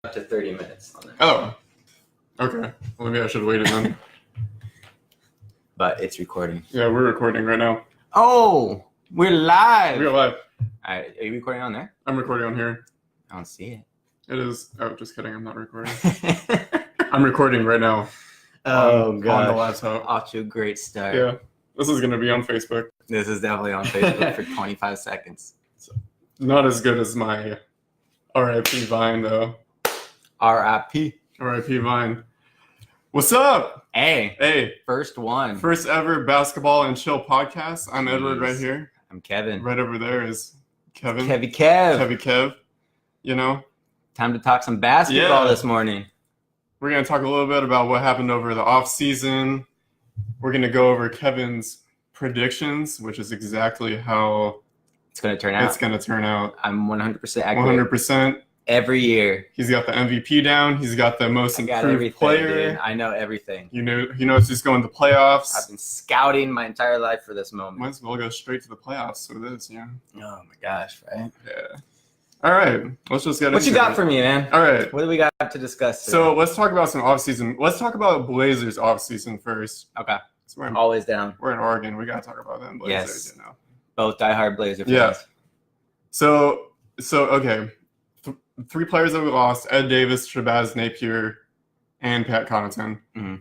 up to 30 minutes on that. Oh, okay. Well, maybe I should wait then. But it's recording. Yeah, we're recording right now. Oh, we're live. We're live. All right, are you recording on there? I'm recording on here. I don't see it. It is. Oh, just kidding. I'm not recording. I'm recording right now. Oh, God. On the laptop. Off to a great start. Yeah. This is going to be on Facebook. This is definitely on Facebook for 25 seconds. Not as good as my RIP Vine, though. RIP. RIP Vine. What's up? Hey. Hey. First one. First ever Basketball and Chill podcast. I'm Edward right here. I'm Kevin. Right over there is Kevin. Kevikev. Kevikev. You know? Time to talk some basketball this morning. We're going to talk a little bit about what happened over the offseason. We're going to go over Kevin's predictions, which is exactly how it's going to turn out. It's going to turn out. I'm 100% accurate. 100%. Every year. He's got the MVP down. He's got the most improved player. Dude. I know everything. He knows he's going to playoffs. I've been scouting my entire life for this moment. Might as well go straight to the playoffs with this, yeah. Oh my gosh, right? Yeah. All right, let's just get into it. What you got for me, man? All right. What do we got to discuss today? So let's talk about some offseason. Let's talk about Blazers offseason first. Okay. So always down. We're in Oregon. We got to talk about them Blazers. Yes. You know. Both diehard Blazer fans. Yeah. So okay. Three players that we lost: Ed Davis, Shabazz Napier, and Pat Connaughton. Mm-hmm.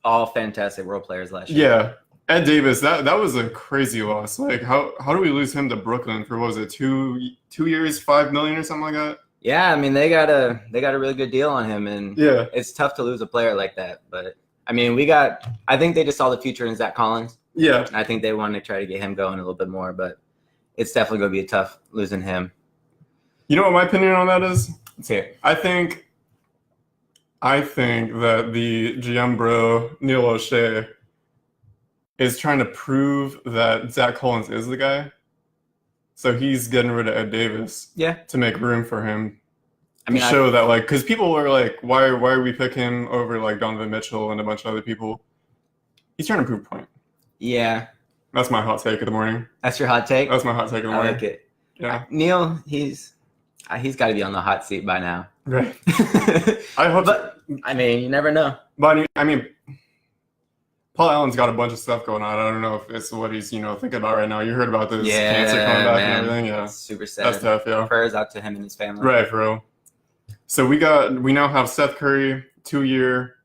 All fantastic role players last year. Yeah. Ed Davis, that was a crazy loss. Like, how do we lose him to Brooklyn for, what was it, 2 years, $5 million or something like that? Yeah, I mean they got a really good deal on him, and yeah, it's tough to lose a player like that. But I mean, I think they just saw the future in Zach Collins. Yeah, I think they want to try to get him going a little bit more, but it's definitely going to be tough losing him. You know what my opinion on that is? Let's hear it. I think that the GM bro Neil O'Shea is trying to prove that Zach Collins is the guy. So he's getting rid of Ed Davis. Yeah. To make room for him. I mean, show that, like, because people were like, why we pick him over, like, Donovan Mitchell and a bunch of other people? He's trying to prove a point. Yeah. That's my hot take of the morning. That's your hot take? That's my hot take of the morning. I like it. Yeah. Neil, he's got to be on the hot seat by now. Right. I hope but, so. I mean, you never know. But, I mean, Paul Allen's got a bunch of stuff going on. I don't know if it's what he's, thinking about right now. You heard about this cancer coming back and everything. Yeah. It's super sad. That's tough, yeah. Prayers out to him and his family. Right, for real. So we now have Seth Curry, 2-year,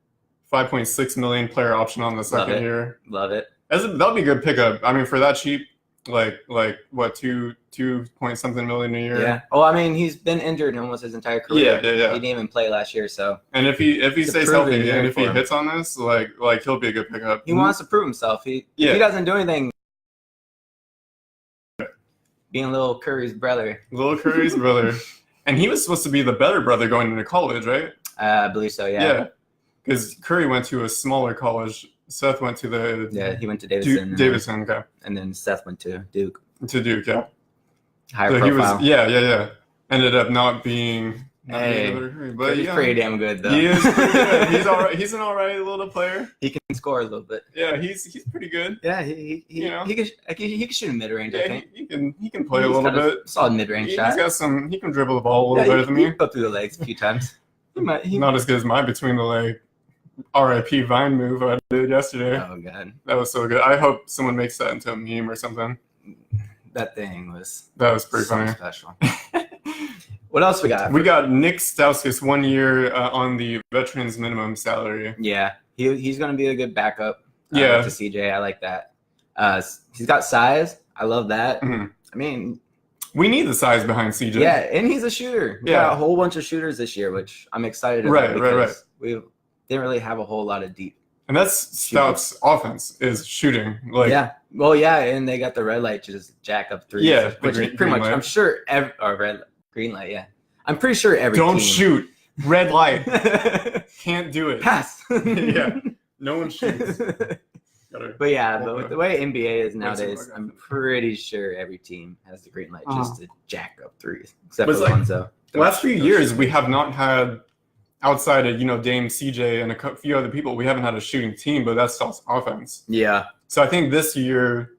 $5.6 million player option on the second year. Love it. That'll be a good pickup. I mean, for that cheap, like what, 2 point something million a year? Yeah. Oh, I mean, he's been injured almost his entire career. Yeah. He didn't even play last year, so. And if he stays healthy and if he hits on this, like he'll be a good pickup. He wants to prove himself. If he doesn't do anything, being little Curry's brother. Little Curry's brother. And he was supposed to be the better brother going into college, right? I believe so, yeah. Yeah. Because Curry went to a smaller college. Seth went to the... Yeah, he went to Davidson. Davidson, okay. And then Seth went to Duke. To Duke, yeah. Higher profile. Yeah. Ended up not being... But he's pretty damn good, though. He is pretty good. He's all right. He's an all right little player. He can score a little bit. Yeah, he's pretty good. Yeah, he can shoot a mid range. Yeah, I think he can play a little bit. Solid mid range shot. He's got some. He can dribble the ball a little better than me. He go through the legs a few times. Not as good as my between the leg RIP Vine move I did yesterday. Oh god, that was so good. I hope someone makes that into a meme or something. That was pretty funny. Special. What else we got? We got Nick Stauskas 1 year on the veterans minimum salary. Yeah, he's going to be a good backup. To CJ, I like that. He's got size. I love that. Mm-hmm. I mean, we need the size behind CJ. Yeah, and he's a shooter. We got a whole bunch of shooters this year, which I'm excited about. Right. We didn't really have a whole lot of deep. And that's Stout's offense is shooting. And they got the red light to just jack up threes. Yeah, which pretty much. Light. I'm sure green light. Yeah, I'm pretty sure every don't team. Shoot red light. Can't do it. Pass. Yeah, no one shoots. But yeah, but with the way NBA is nowadays, I'm pretty sure every team has the green light just to jack up threes, except for Lonzo. The last few years, we have not had. Outside of, Dame, CJ, and a few other people, we haven't had a shooting team, but that's Stout's offense. Yeah. So I think this year,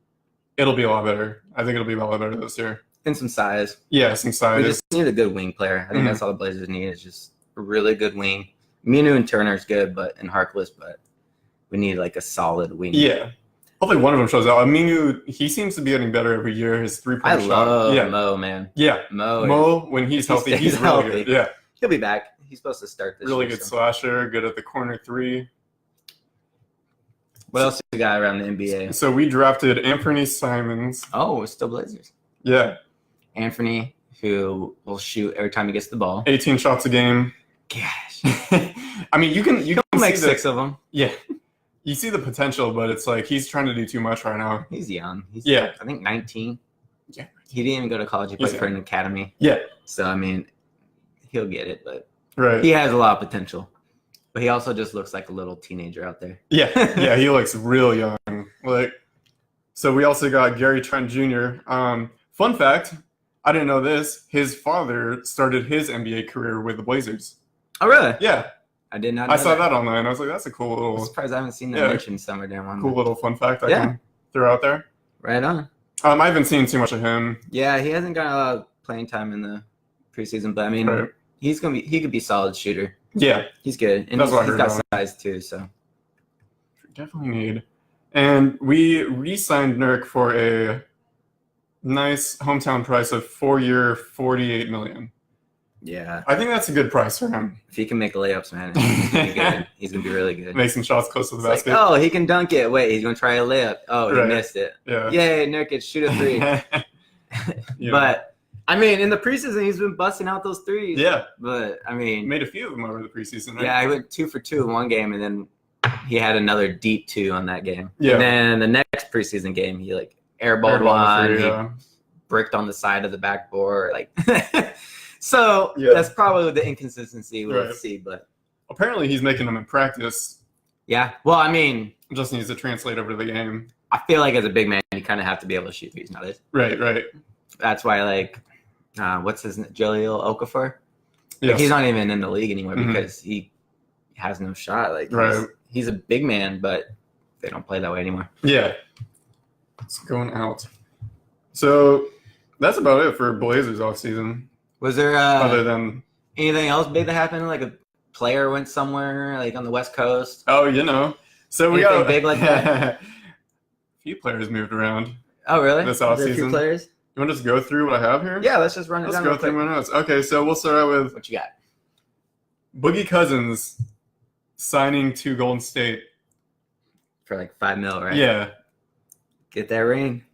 it'll be a lot better. I think it'll be a lot better this year. And some size. Yeah, some size. We just need a good wing player. I think that's all the Blazers need is just a really good wing. Minu and Turner's good, and Harkless, but we need like a solid wing. Yeah. Hopefully one of them shows out. Aminu, he seems to be getting better every year. His 3-point shot. I love Mo, man. Yeah. Mo, when he's healthy, he's really good. Yeah. He'll be back. He's supposed to start this really year. Good slasher, good at the corner 3. What else we got around the NBA? So we drafted Anthony Simons. Oh, it's still Blazers. Yeah. Anthony, who will shoot every time he gets the ball. 18 shots a game. Gosh. I mean, you can make 6 of them. Yeah. You see the potential, but it's like he's trying to do too much right now. He's young. He's I think 19. Yeah. He didn't even go to college. He played for an academy. Yeah. So, I mean, he'll get it, but right. He has a lot of potential. But he also just looks like a little teenager out there. Yeah. Yeah, he looks real young. So we also got Gary Trent Jr. Fun fact, I didn't know this. His father started his NBA career with the Blazers. Oh, really? Yeah. I did not know I saw that online. I was like, that's a cool little... I'm surprised I haven't seen that mentioned somewhere down on cool little fun fact I can throw out there. Right on. I haven't seen too much of him. Yeah, he hasn't got a lot of playing time in the preseason, but I mean, he could be a solid shooter. Yeah. He's good. And that's what I heard. He's got size too, so. Definitely need. And we re-signed Nurk for a nice hometown price of 4-year, $48 million. Yeah. I think that's a good price for him. If he can make layups, man, he's gonna be good. He's gonna be really good. Make some shots close to the basket. Like, he can dunk it. Wait, he's gonna try a layup. Oh, he missed it. Yeah. Yay, Nurkic, shoot a 3. But I mean, in the preseason, he's been busting out those 3s. Yeah. But I mean, made a few of them over the preseason, right? Yeah, I went 2 for 2 in one game, and then he had another deep 2 on that game. Yeah. And then the next preseason game, he like airballed one. He bricked on the side of the backboard, So that's probably the inconsistency we'll see. But apparently, he's making them in practice. Yeah. Well, I mean, just needs to translate over to the game. I feel like as a big man, you kind of have to be able to shoot threes nowadays. Right. That's why, what's his name? Jaleel Okafor? Yes. He's not even in the league anymore because he has no shot. He's a big man, but they don't play that way anymore. Yeah. It's going out. So that's about it for Blazers offseason. Was there other than anything else big that happened? Like a player went somewhere, like on the West Coast? Oh, So we got big like that? A few players moved around. Oh, really? This offseason. A few players? You want to just go through what I have here? Yeah, let's just run it down. Let's go through my notes. Okay, so we'll start out with what you got. Boogie Cousins signing to Golden State for like $5 million, right? Yeah. Get that ring.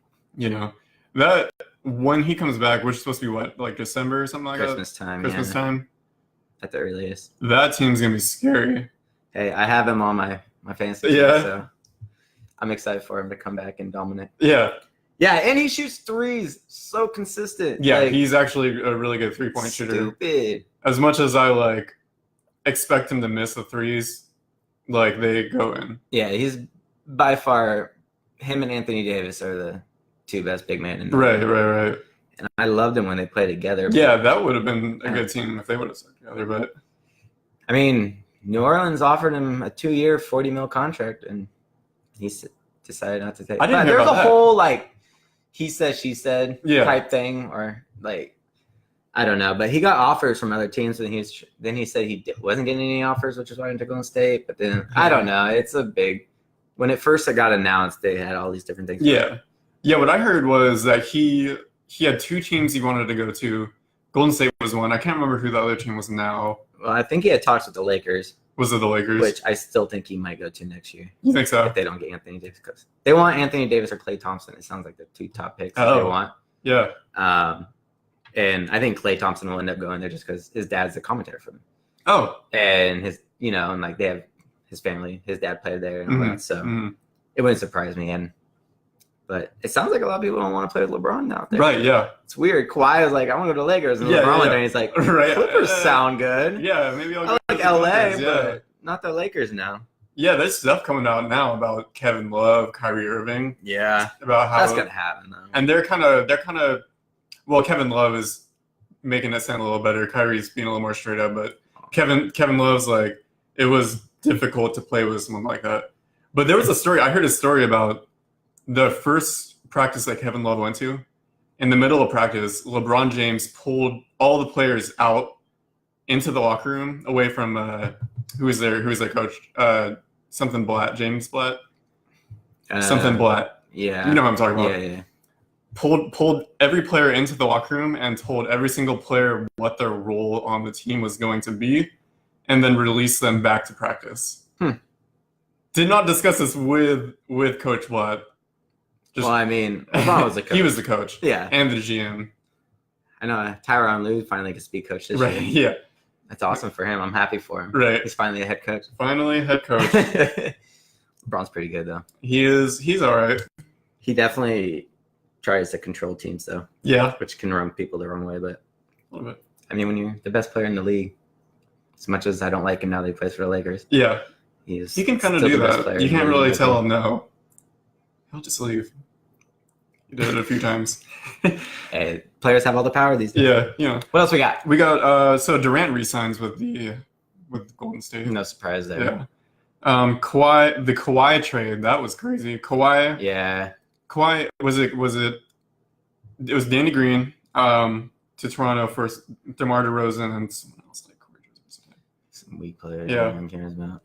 That when he comes back, which is supposed to be what, like December or something like Christmas that? Time. Christmas time. At the earliest. That team's gonna be scary. Hey, I have him on my fantasy team, so I'm excited for him to come back and dominate. Yeah. Yeah, and he shoots threes so consistent. Yeah, he's actually a really good 3-point shooter. Stupid. As much as I expect him to miss the threes, they go in. Yeah, he's by far him and Anthony Davis are the 2 best big men in the league. Right. And I loved them when they played together. Yeah, that would have been a good team if they would have stuck together. But I mean, New Orleans offered him a 2-year, $40 million contract, and he decided not to take it. I didn't hear there's about a whole he said, she said type thing, or I don't know. But he got offers from other teams, and then he said he wasn't getting any offers, which is why he took Golden State. But then I don't know. It's a big. When it first got announced, they had all these different things. Yeah. What I heard was that he had 2 teams he wanted to go to. Golden State was one. I can't remember who the other team was now. Well, I think he had talks with the Lakers. Was it the Lakers? Which I still think he might go to next year. You think so? If they don't get Anthony Davis. Because they want Anthony Davis or Klay Thompson. It sounds like the 2 top picks they want. Yeah. And I think Klay Thompson will end up going there just because his dad's a commentator for them. Oh. And his, and they have his family. His dad played there and all that. So it wouldn't surprise me. But it sounds like a lot of people don't want to play with LeBron now. Right, yeah. It's weird. Kawhi was like, I want to go to Lakers. And LeBron went there and he's like, Clippers sound good. Yeah, maybe I'll go like to LA, Lakers, but not the Lakers now. Yeah, there's stuff coming out now about Kevin Love, Kyrie Irving. Yeah. About how that's gonna happen though. And they're kind of well, Kevin Love is making it sound a little better. Kyrie's being a little more straight up, but Kevin Love's it was difficult to play with someone like that. But there was a story, I heard a story about the first practice that Kevin Love went to. In the middle of practice, LeBron James pulled all the players out into the locker room away from who was their coach? Something Blatt, James Blatt. Something Blatt. Yeah. You know what I'm talking about. Yeah. Pulled every player into the locker room and told every single player what their role on the team was going to be, and then released them back to practice. Did not discuss this with Coach Blatt. Well, I mean, LeBron was the coach. He was the coach. Yeah. And the GM. I know Tyronn Lue finally gets to be coach this Right, year. yeah. That's awesome for him. I'm happy for him. Right. He's finally a head coach. Finally, head coach. LeBron's pretty good, though. He's all right. He definitely tries to control teams, though. Yeah. Which can run people the wrong way, but A little bit. I mean, when you're the best player in the league, as much as I don't like him now that he plays for the Lakers. Yeah. He can kind of do that. You can't really tell him no. He'll just leave. He did it a few times. Hey, players have all the power these days. Yeah, you know. What else we got? We got so Durant re-signs with Golden State. No surprise there. Yeah. The Kawhi trade, that was crazy. Kawhi was Danny Green to Toronto for DeMar DeRozan and someone else like some weak players. Yeah. No one cares about.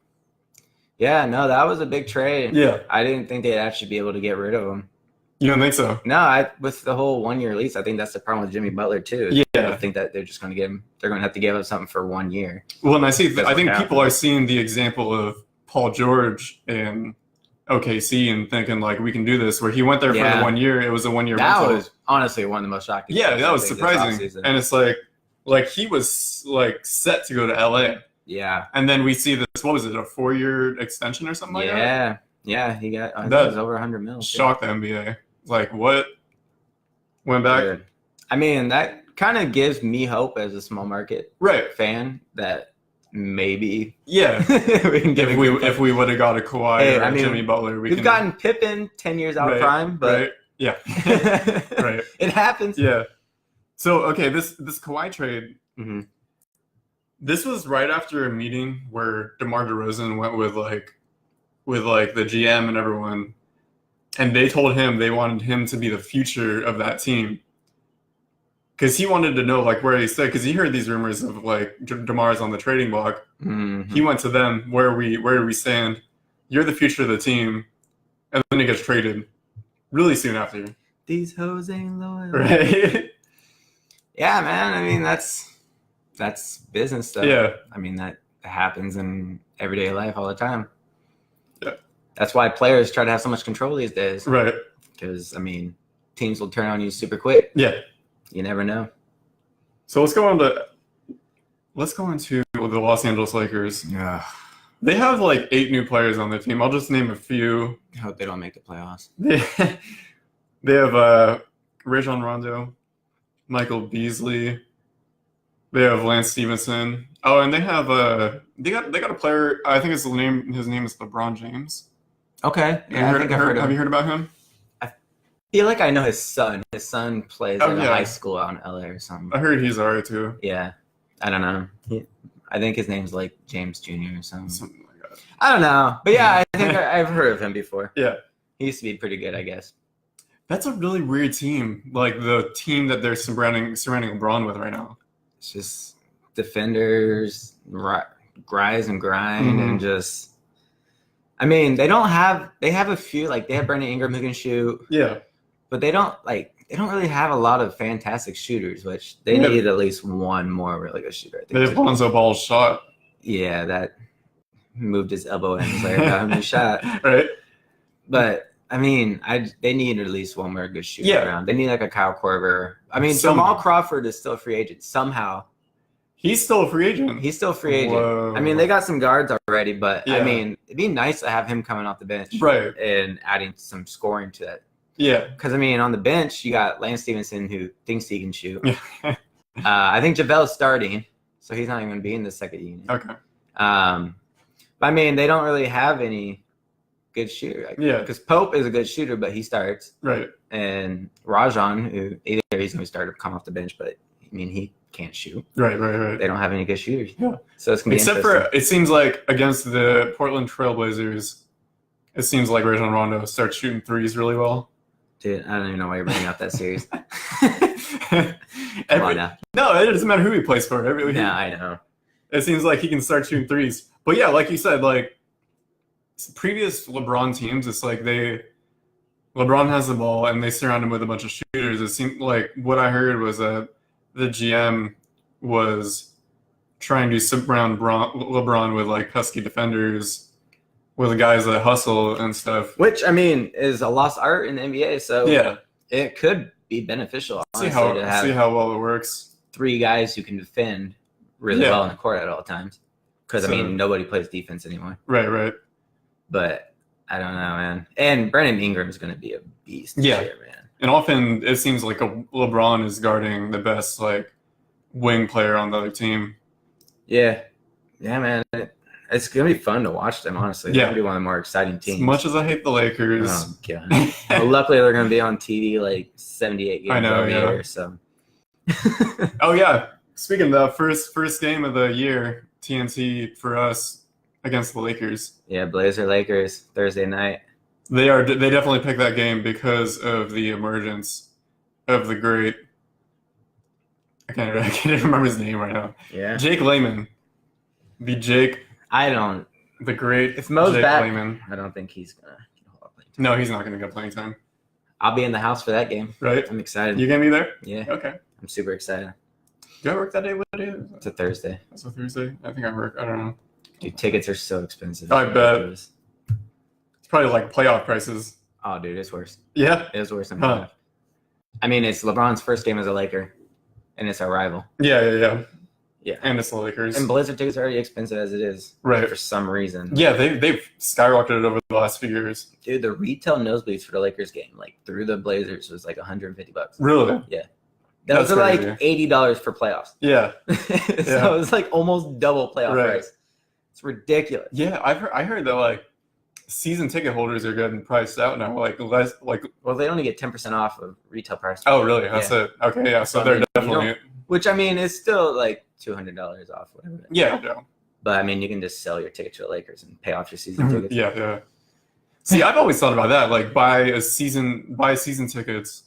Yeah, no, that was a big trade. Yeah. I didn't think they'd actually be able to get rid of him. You don't think so? No, with the whole 1 year lease, I think that's the problem with Jimmy Butler too. Yeah. I think that they're just going to give him. They're going to have to give up something for 1 year. Well, and I think people are seeing the example of Paul George in OKC and thinking like we can do this. Where he went there for the 1 year, it was a 1 year. That was honestly one of the most shocking. Yeah, that was surprising, and it's like he was like set to go to LA. Yeah, and then we see this. What was it? A 4 year extension or something like that? Yeah, he got. I think it was over 100 mil. Shocked the NBA. Like what? Went back. Dude. I mean, that kind of gives me hope as a small market fan that maybe we can get if we would have got a Kawhi or Jimmy Butler. We've gotten Pippen 10 years out of prime, but yeah, right. It happens. Yeah. So okay, this Kawhi trade. Mm-hmm. This was right after a meeting where DeMar DeRozan went with the GM and everyone, and they told him they wanted him to be the future of that team. Because he wanted to know like where he stood, because he heard these rumors of like DeMar's on the trading block. Mm-hmm. He went to them, where do we stand? You're the future of the team, and then he gets traded really soon after. These hoes ain't loyal, right? Yeah, man. I mean that's business stuff. Yeah. I mean that happens in everyday life all the time. Yeah. That's why players try to have so much control these days. Right. Because I mean, teams will turn on you super quick. Yeah. You never know. So let's go into the Los Angeles Lakers. Yeah. They have like 8 new players on their team. I'll just name a few. I hope they don't make the playoffs. They have Rajon Rondo, Michael Beasley. They have Lance Stevenson. Oh, and they have they got a player. I think his name is LeBron James. Okay. Yeah, have you heard about him? I feel like I know his son. His son plays at a high school out in LA or something. I heard he's alright too. Yeah. I don't know. I think his name's like James Jr. or something. Something like that. I don't know. But yeah, I think I've heard of him before. Yeah. He used to be pretty good, I guess. That's a really weird team. Like the team that they're surrounding LeBron with right now. It's just defenders, rise and grind, and just. I mean, they have a few, like they have Brandon Ingram who can shoot. Yeah. But they don't really have a lot of fantastic shooters, which they need at least one more really good shooter. I think they have Lonzo Ball's shot. Yeah, that moved his elbow in, so I got him a shot. Right. But I mean, they need at least one more good shooter around. They need like a Kyle Korver. I mean, Jamal Crawford is still a free agent somehow. He's still a free agent. He's still a free agent. Whoa. I mean, they got some guards already, but I mean, it'd be nice to have him coming off the bench, right, and adding some scoring to that. Yeah, because I mean, on the bench you got Lance Stevenson who thinks he can shoot. I think JaVale's starting, so he's not even going to be in the second unit. Okay. But I mean, they don't really have any good shooter. Because Pope is a good shooter, but he starts. Right. And Rajon, who either he's going to start or come off the bench, but I mean, he can't shoot. Right. They don't have any good shooters. Yeah. So it's going to be for, it seems like against the Portland Trailblazers, it seems like Rajon Rondo starts shooting threes really well. Dude, I don't even know why you're bringing up that series. Come on now. No, it doesn't matter who he plays for. Yeah, I know. It seems like he can start shooting threes. But yeah, like you said, like previous LeBron teams, it's like LeBron has the ball and they surround him with a bunch of shooters. It seemed like what I heard was that the GM was trying to surround LeBron with like husky defenders, with the guys that hustle and stuff. Which, I mean, is a lost art in the NBA. So yeah, it could be beneficial. See honestly, how well it works. 3 guys who can defend really well in the court at all times. Because, I mean, nobody plays defense anymore. Right. But I don't know, man. And Brandon Ingram is going to be a beast this year, man. And often it seems like LeBron is guarding the best like wing player on the other team. Yeah, man. It's going to be fun to watch them, honestly. It's going to be one of the more exciting teams. As much as I hate the Lakers. Oh, God. Well, luckily, they're going to be on TV like 78 games every year. So. Oh, yeah. Speaking of the first game of the year, TNT for us against the Lakers. Yeah, Lakers, Thursday night. They definitely picked that game because of the emergence of the great. I can't remember his name right now. Yeah. Jake Layman. The great if Mo's Jake back, Layman. I don't think he's going to get a whole lot of playing time. No, he's not going to get playing time. I'll be in the house for that game. Right? I'm excited. You going to be there? Yeah. Okay. I'm super excited. Do I work that day? What day is it? It's a Thursday. It's a Thursday? I think I work. I don't know. Dude, tickets are so expensive. I bet. It's probably like playoff prices. Oh, dude, it's worse. Yeah? It's worse than playoff. I mean, it's LeBron's first game as a Laker, and it's our rival. Yeah. Yeah. And it's the Lakers. And Blizzard tickets are already expensive as it is. Right. For some reason. Yeah, they've skyrocketed over the last few years. Dude, the retail nosebleeds for the Lakers game, like through the Blazers, was like $150. Really? Yeah. Those are like $80 for playoffs. Yeah. So it's like almost double playoff price. It's ridiculous. Yeah, I heard that like season ticket holders are getting priced out now. Well, they only get 10% off of retail price. Oh, really? That's it. Okay, yeah. So they're definitely. Which I mean is still like $200 off, whatever. Yeah. But I mean, you can just sell your ticket to the Lakers and pay off your season tickets. Yeah. See, I've always thought about that. Like buy season tickets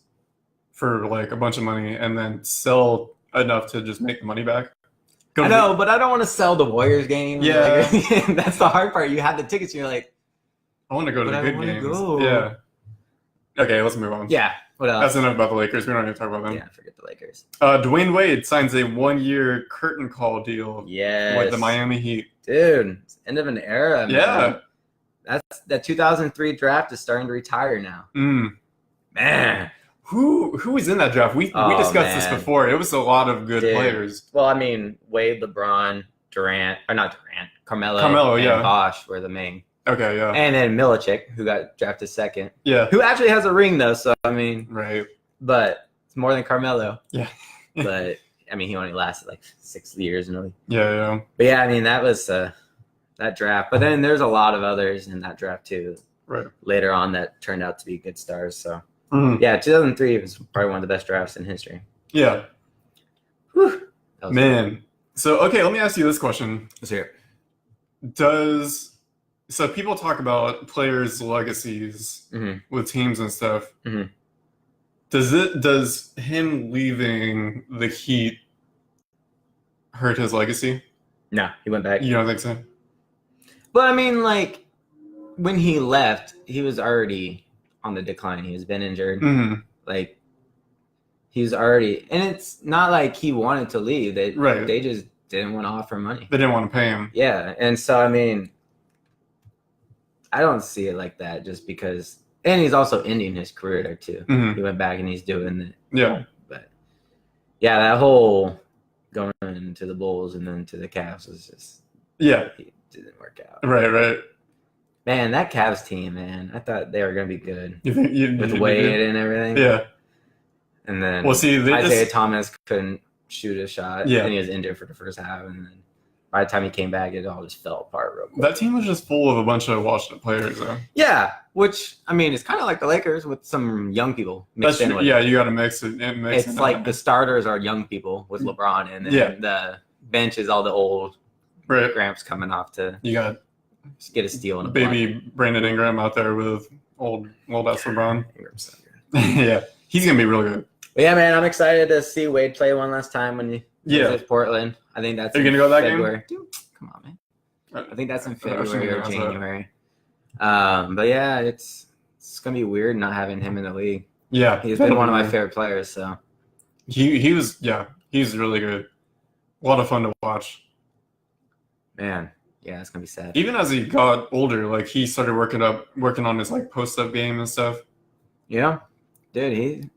for like a bunch of money and then sell enough to just make the money back. I know, but I don't want to sell the Warriors game. Yeah. Like, that's the hard part. You have the tickets and you're like, I want to go to the good games. Go. Yeah. Okay, let's move on. Yeah. What else? That's enough about the Lakers. We don't need to talk about them. Yeah, forget the Lakers. Dwayne Wade signs a 1-year curtain call deal with the Miami Heat. Dude, it's end of an era, man. Yeah. That's that 2003 draft is starting to retire now. Man. Who was in that draft? We discussed this before. It was a lot of good players. Well, I mean, Wade, LeBron, Carmelo, and Bosh were the main. Okay, yeah. And then Milicic, who got drafted second. Yeah. Who actually has a ring, though, so, I mean. Right. But it's more than Carmelo. Yeah. But, I mean, he only lasted like 6 years in the league. Yeah. But, yeah, I mean, that was that draft. But then there's a lot of others in that draft, too. Right. Later on that turned out to be good stars, so. Yeah, 2003 was probably one of the best drafts in history. Yeah. Whew. Man. So, okay, let me ask you this question. Let's hear it. So people talk about players' legacies with teams and stuff. Does him leaving the Heat hurt his legacy? No, he went back. You don't think so? But I mean, like, when he left, he was already on the decline. He was been injured. Like, he was already, and it's not like he wanted to leave. They just didn't want to offer money. They didn't want to pay him. Yeah, and so I mean, I don't see it like that just because, and he's also ending his career there too. He went back and he's doing it. Yeah. But yeah, that whole going to the Bulls and then to the Cavs was just, it didn't work out. Right. Man, that Cavs team, man, I thought they were going to be good. You think with Wade and everything. Yeah. And then Isaiah Thomas couldn't shoot a shot. Yeah. And he was injured for the first half. And then by the time he came back, it all just fell apart real quick. That team was just full of a bunch of Washington players, though. Yeah, which, I mean, it's kind of like the Lakers with some young people mixed in with it. Yeah, you got to mix it. It's like the starters are young people with LeBron, and then the bench is all the old Gramps coming off to get a steal and a baby block. Brandon Ingram out there with old ass LeBron. Ingram's so good. Yeah, he's going to be real good. But yeah, man, I'm excited to see Wade play one last time when Yeah. It's Portland. I think that's. Are you gonna go to that February. game? Dude, come on, man. I think that's in I February shouldn't or have asked that. January. But yeah, it's gonna be weird not having him in the league. Yeah, He's that'll been one be of my weird. favorite players. So he's really good. A lot of fun to watch. man, yeah, it's gonna be sad. Even as he got older, like he started working on his like post-up game and stuff. Yeah, dude,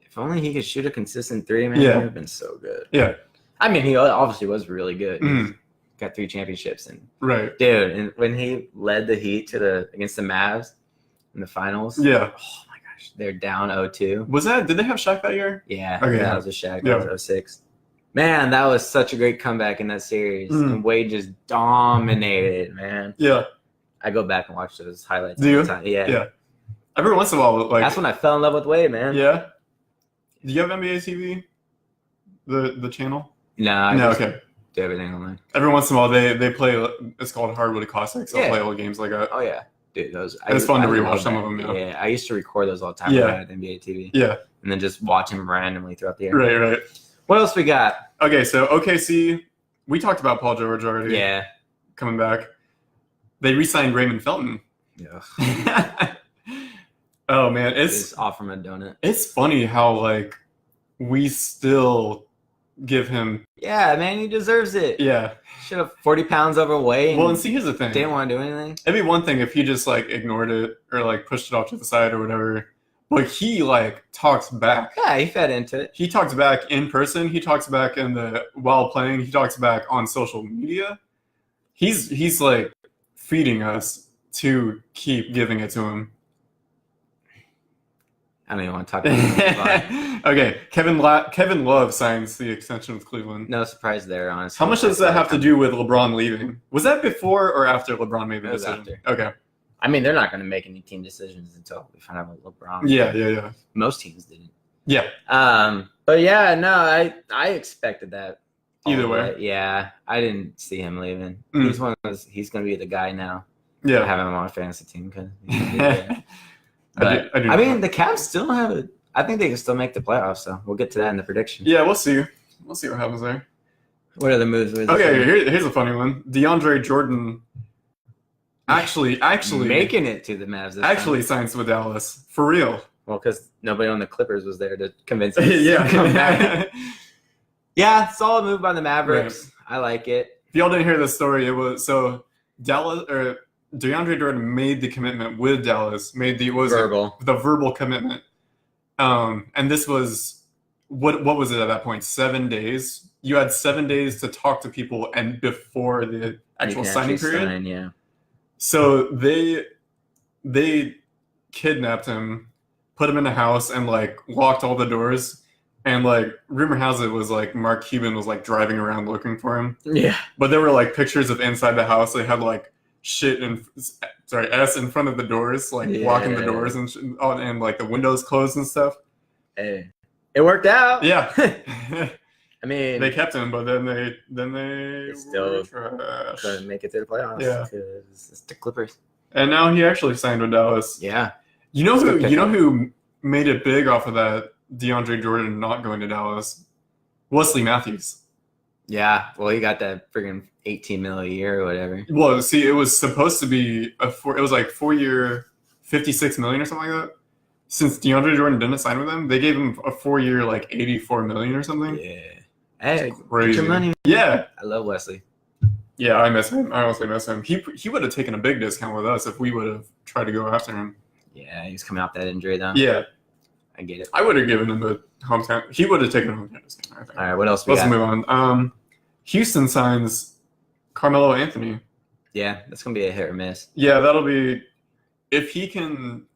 if only he could shoot a consistent three, man, Yeah. he would have been so good. Yeah. I mean, he obviously was really good. Mm. He's got 3 championships, and Right. dude, and when he led the Heat against the Mavs in the finals, Yeah. oh my gosh, they're down 0-2. Did they have Shaq that year? Yeah, Okay, that yeah. was a Shaq. Yeah. That was 06. Man, that was such a great comeback in that series. Mm. And Wade just dominated, man. Yeah. I go back and watch those highlights. Do you? all the time. Yeah. Yeah. Every once in a while, like That's when I fell in love with Wade, man. yeah. Do you have NBA TV? The channel? No, I No. just Okay. do everything online. Every once in a while, they play. It's called Hardwood Classics. They'll Yeah. play old games like that. Oh yeah, dude, those. It's fun to rewatch love some that. of them, yeah. I used to record those all the time. Yeah. When I had NBA TV, Yeah. and then just watch them randomly throughout the year. Right. What else we got? Okay, so OKC. We talked about Paul George already. Yeah. Coming back. They re-signed Raymond Felton. Yeah. Oh man, Just offer him a donut. it's funny how like we still give him Yeah, man, he deserves it. yeah. Should have 40 pounds overweight. Well, and see, here's the thing. Didn't want to do anything. It'd be one thing if he just like ignored it or like pushed it off to the side or whatever. But he like talks back. Yeah, he fed into it. He talks back in person. He talks back while playing. He talks back on social media. He's like feeding us to keep giving it to him. I don't even want to talk about it. Okay, Kevin Love signs the extension with Cleveland. No surprise there, honestly. How much does that have to do with LeBron leaving? Was that before or after LeBron made the It was decision? after. Okay. I mean, they're not going to make any team decisions until we find out what LeBron. Yeah. Most teams didn't. Yeah. But yeah, no, I expected that. Either way. Yeah, I didn't see him leaving. Mm. He's one of those. He's going to be the guy now. I Yeah. have him on my fantasy team because. I do I mean, the Cavs still have it. I think they can still make the playoffs. So we'll get to that in the prediction. Yeah, we'll see. We'll see what happens there. What are the moves? Okay, here's a funny one. DeAndre Jordan actually making it to the Mavs. This actually time. signs with Dallas for real. Well, because nobody on the Clippers was there to convince him to Yeah. come back. Yeah, solid move by the Mavericks. Right. I like it. If y'all didn't hear the story, it was so Dallas or DeAndre Jordan made the commitment with Dallas. Made the verbal commitment. And this was what was it at that point? 7 days. You had 7 days to talk to people and before the actual signing period. Yeah. So they kidnapped him, put him in a house, and like locked all the doors. And like rumor has it was like Mark Cuban was like driving around looking for him. Yeah. But there were like pictures of inside the house. They had like S in front of the doors, like blocking the doors and like the windows closed and stuff. Hey, it worked out. Yeah. I mean, they kept him, but then they still couldn't make it to the playoffs. Yeah. Because it's the Clippers. And now he actually signed with Dallas. Yeah. You know who made it big off of that DeAndre Jordan not going to Dallas? Wesley Matthews. Yeah. Well, he got that friggin' $18 million a year or whatever. Well, see, it was supposed to be it was like 4 year, $56 million or something like that. Since DeAndre Jordan didn't sign with them, they gave him a 4 year, like $84 million or something. Yeah. Hey, crazy. Get your money. Yeah. I love Wesley. Yeah, I miss him. I honestly miss him. He would have taken a big discount with us if we would have tried to go after him. Yeah, he was coming off that injury though. Yeah. I get it. I would have given him a hometown. He would have taken a hometown discount, I think. All right, what else Let's move on. Houston signs Carmelo Anthony. Yeah, that's gonna be a hit or miss. Yeah, that'll be if he can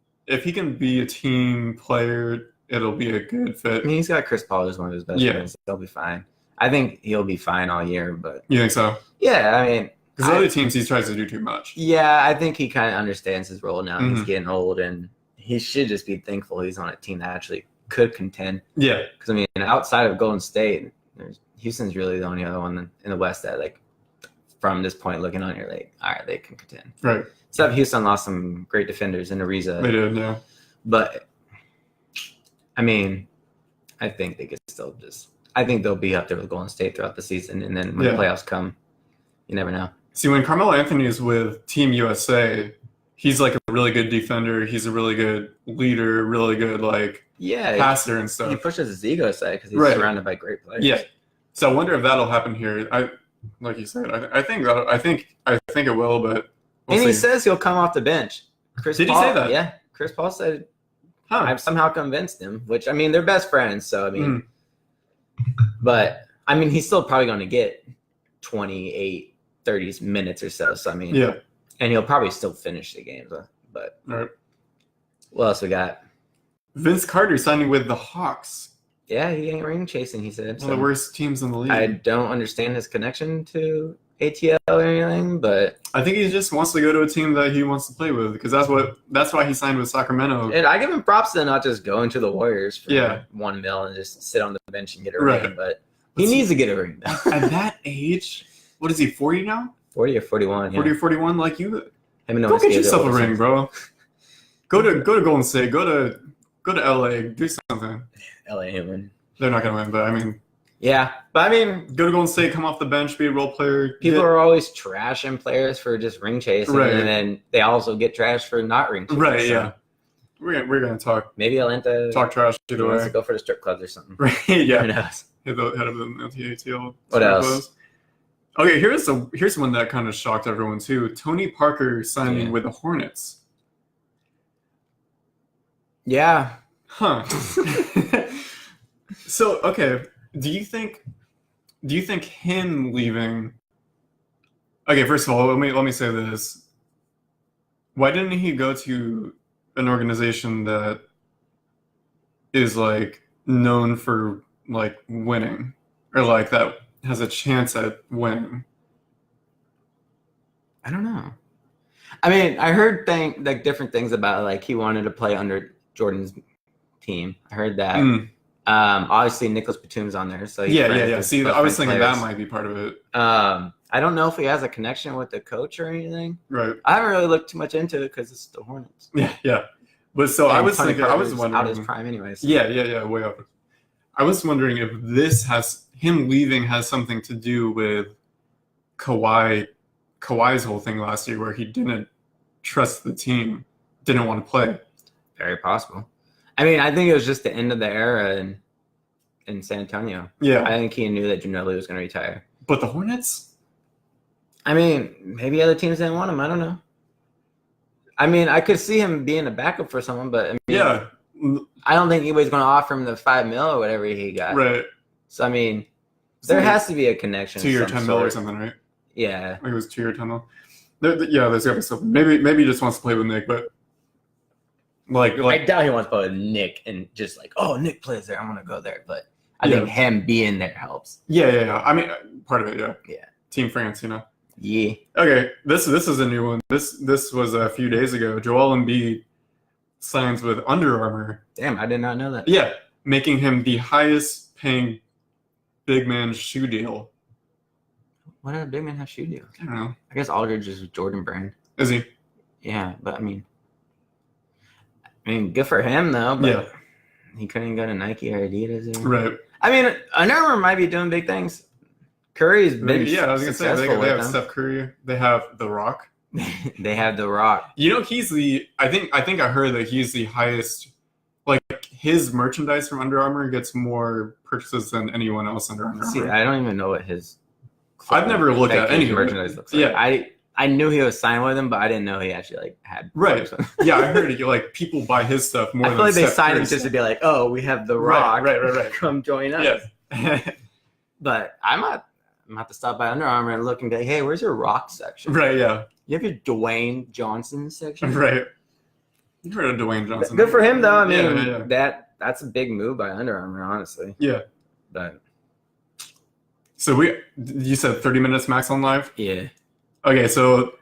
be a team player, it'll be a good fit. I mean, he's got Chris Paul as one of his best friends. He'll be fine. I think he'll be fine all year, but you think so? Yeah, I mean, because other teams he tries to do too much. Yeah, I think he kind of understands his role now. Mm-hmm. He's getting old, and he should just be thankful he's on a team that actually could contend. Yeah, because I mean, outside of Golden State, Houston's really the only other one in the West that, like, from this point looking on, you're like, all right, they can contend. Right. Except Houston lost some great defenders in Ariza. They did, yeah. But I mean, I think they could still just. I think they'll be up there with Golden State throughout the season, and then when the playoffs come, you never know. See, when Carmelo Anthony is with Team USA, he's like a really good defender. He's a really good leader, really good passer and stuff. He pushes his ego aside because he's surrounded by great players. Yeah. So I wonder if that'll happen here. Like you said, I think it will, but we'll see. He says he'll come off the bench. Did he say that? Yeah. Chris Paul said, I've somehow convinced him, which, I mean, they're best friends. So, I mean, but, I mean, he's still probably going to get 28, 30 minutes or so. So, I mean, and he'll probably still finish the game. But all right. What else we got? Vince Carter signing with the Hawks. Yeah, he ain't ring chasing, he said. One of the worst teams in the league. I don't understand his connection to ATL or anything, but I think he just wants to go to a team that he wants to play with because that's why he signed with Sacramento. And I give him props to not just going to the Warriors for $1 million and just sit on the bench and get a ring, but he needs to get a ring. At that age, what is he, 40 now? 40 or 41. 40 or 41, like you. Go get yourself a ring, bro. Go to Golden State. Go to LA. Do something. LA ain't win. They're not gonna win, but I mean. Yeah, but I mean, go to Golden State, come off the bench, be a role player. People are always trashing players for just ring chasing, and then they also get trashed for not ring chasing. Right? So. Yeah. We're gonna talk. Maybe Atlanta talk trash either way. Wants to go for the strip clubs or something. Right? Yeah. Who knows? Head of the ATL. What else? Clubs. Okay, here's one that kind of shocked everyone too. Tony Parker signing with the Hornets. Yeah. Huh. So okay, do you think him leaving? Okay, first of all, let me say this. Why didn't he go to an organization that is known for winning, or that has a chance at winning? I don't know. I mean, I heard different things about he wanted to play under Jordan's team. I heard that. Obviously, Nicholas Batum's on there, so yeah. See, I was thinking that might be part of it. I don't know if he has a connection with the coach or anything. Right. I haven't really looked too much into it because it's the Hornets. Yeah. But so I was thinking, I was wondering, out his prime, anyways. Yeah, way up. I was wondering if him leaving has something to do with Kawhi's whole thing last year, where he didn't trust the team, didn't want to play. Very possible. I mean, I think it was just the end of the era in San Antonio. Yeah. I think he knew that Ginobili was going to retire. But the Hornets? I mean, maybe other teams didn't want him. I don't know. I mean, I could see him being a backup for someone, but I mean, I don't think anybody's going to offer him the $5 million or whatever he got. Right. So, I mean, there has to be a connection. 2 year $10 million or something, right? Yeah. I think it was 2 year $10 million. There's got to be something. Maybe he just wants to play with Nick, but I doubt he wants to play with Nick and just Nick plays there, I'm gonna go there. But I think him being there helps. Yeah. I mean, part of it, yeah. Yeah. Team France, Yeah. Okay, this is a new one. This was a few days ago. Joel Embiid signs with Under Armour. Damn, I did not know that. Yeah, making him the highest paying big man shoe deal. What did a big man have shoe deal? I don't know. I guess Aldridge is Jordan brand. Is he? Yeah, but I mean, good for him though. But he couldn't go to Nike or Adidas. Right. I mean, Under Armour might be doing big things. Curry's been I was gonna say they have Steph Curry. They have The Rock. They have The Rock. He's I think I heard that he's the highest. His merchandise from Under Armour gets more purchases than anyone else under Under Armour. See, I don't even know what his. I've never looked at any merchandise looks like. Yeah, I knew he was signed with him, but I didn't know he actually had. Right. Yeah, I heard people buy his stuff more. I feel like they signed him just to be like, oh, we have The Rock. Right. Come join us. Yeah. But I'm gonna have to stop by Under Armour and look and be like, hey, where's your Rock section? Right. Yeah. You have your Dwayne Johnson section. Right. You've heard of Dwayne Johnson. Good for him though. I mean, that's a big move by Under Armour, honestly. Yeah. But. So you said 30 minutes max on live? Yeah. Okay, so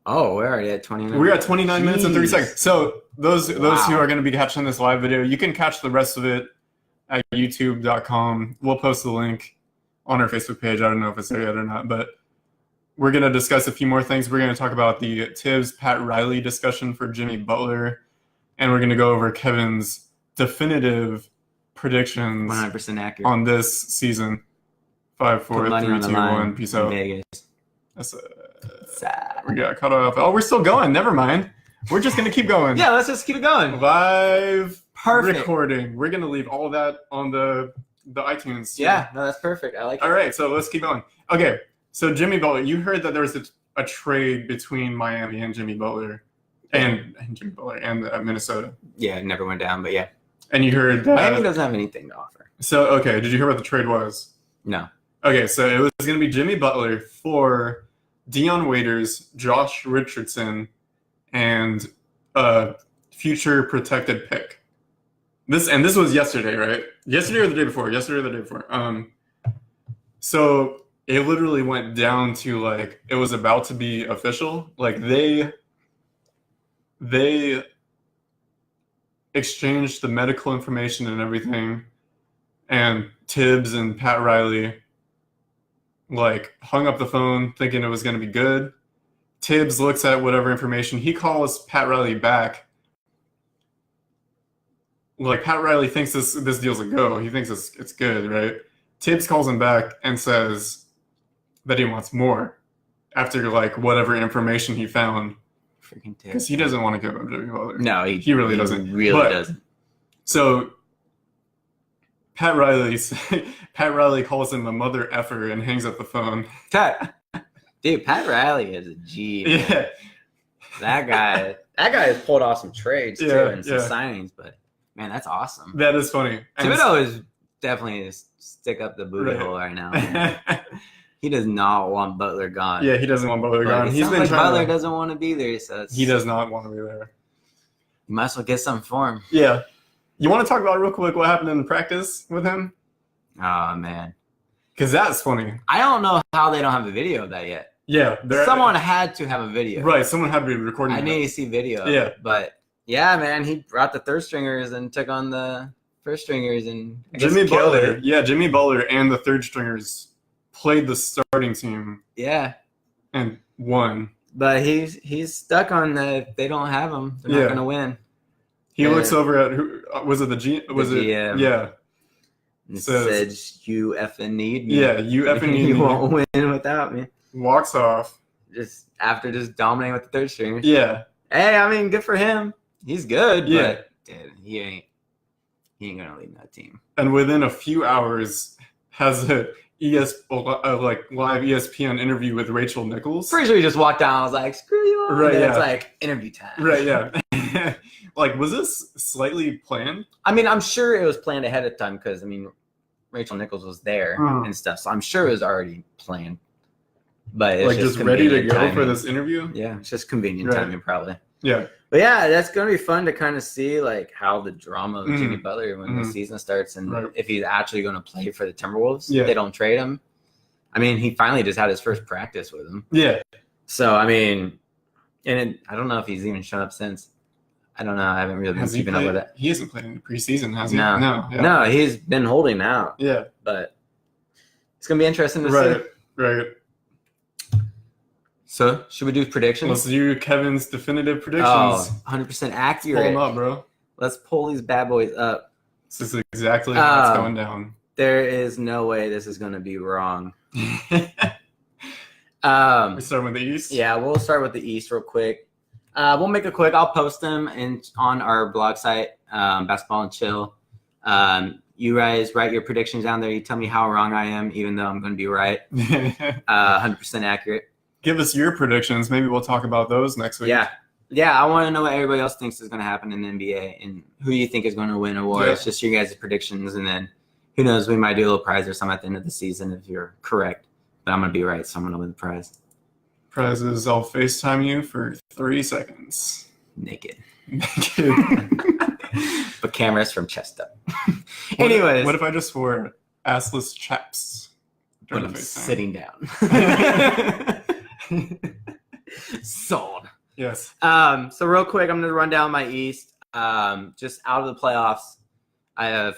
we're already at 29. We're at 29 minutes and 30 seconds. So those who are going to be catching this live video, you can catch the rest of it at youtube.com. We'll post the link on our Facebook page. I don't know if it's there yet or not, but we're going to discuss a few more things. We're going to talk about the Tibbs Pat Riley discussion for Jimmy Butler, and we're going to go over Kevin's definitive predictions 100% accurate on this season. 5, 4, 3, 2, 1. Peace out. Vegas. That's we got cut off. Oh, we're still going. Never mind. We're just gonna keep going. Yeah, let's just keep it going. Live Perfect. recording. We're gonna leave all of that on the iTunes. Yeah, no, that's perfect. I like it. All right, so let's keep going. Okay, so Jimmy Butler. You heard that there was a trade between Miami and Jimmy Butler, and Minnesota. Yeah, it never went down, but yeah. And you heard that Miami doesn't have anything to offer. So okay, did you hear what the trade was? No. Okay, so it was going to be Jimmy Butler for Dion Waiters, Josh Richardson, and a future protected pick. This was yesterday, right? Yesterday or the day before? Yesterday or the day before. So it literally went down to like it was about to be official. Like they exchanged the medical information and everything, and Tibbs and Pat Riley like hung up the phone thinking it was going to be good. Tibbs looks at whatever information. He calls Pat Riley back. Like Pat Riley thinks this deal's a go. He thinks it's good, right? Tibbs calls him back and says that he wants more after like whatever information he found. Freaking Tibbs. Because he doesn't want to give up Jimmy Butler. No, he really doesn't. Really doesn't. So Pat Riley calls him a mother effer and hangs up the phone. Dude, Pat Riley is a G. Man. Yeah. That guy has pulled off some trades too and some signings, but man, that's awesome. That is funny. Thibodeau is definitely a stick up the booty hole right now. He does not want Butler gone. Yeah, he doesn't want Butler gone. He's been Butler doesn't want to be there, so he does not want to be there. You might as well get something for him. Yeah. You want to talk about real quick what happened in practice with him? Oh man, because that's funny. I don't know how they don't have a video of that yet. Yeah, someone had to have a video. Right, someone had to be recording. I need to see video. Yeah, but yeah, man, he brought the third stringers and took on the first stringers and Jimmy Butler. Yeah, Jimmy Butler and the third stringers played the starting team. Yeah, and won. But he's stuck on that. They don't have him. They're not gonna win. He looks over at who was it? The GM? Yeah. And says you effing need me. Yeah, you effing need me. You won't win without me. Walks off. Just after dominating with the third stringers. Yeah. Hey, I mean, good for him. He's good. Yeah. But dude, he ain't gonna lead that team. And within a few hours, has a live ESPN interview with Rachel Nichols. Pretty sure he just walked down. I was like, screw you. Right. Yeah. It's like interview time. Right. Yeah. Like, was this slightly planned? I mean, I'm sure it was planned ahead of time because, I mean, Rachel Nichols was there and stuff. So I'm sure it was already planned. But it's like just ready to go timing. For this interview? Yeah, it's just convenient timing probably. Yeah. But yeah, that's going to be fun to kind of see like how the drama of Jimmy Butler when the season starts and if he's actually going to play for the Timberwolves. Yeah. They don't trade him. I mean, he finally just had his first practice with him. Yeah. So, I mean, I don't know if he's even shown up since. I don't know. I haven't really been keeping up with it. He hasn't played in the preseason, has he? No. No, he's been holding out. Yeah. But it's going to be interesting to see. Right. So, should we do predictions? Let's do Kevin's definitive predictions. Oh, 100% accurate. Pull them up, bro. Let's pull these bad boys up. This is exactly how it's going down. There is no way this is going to be wrong. We start with the East? Yeah, we'll start with the East real quick. We'll make it quick. I'll post them on our blog site, Basketball and Chill. You guys write your predictions down there. You tell me how wrong I am, even though I'm going to be right. 100% accurate. Give us your predictions. Maybe we'll talk about those next week. Yeah. I want to know what everybody else thinks is going to happen in the NBA and who you think is going to win awards. Just your guys' predictions, and then who knows? We might do a little prize or something at the end of the season if you're correct. But I'm going to be right, so I'm going to win the prize. Prizes, I'll FaceTime you for 30 seconds. Naked. But cameras from chest up. Anyways. What if I just wore assless chaps when I'm sitting down? Sold. Yes. So real quick, I'm going to run down my East. Just out of the playoffs,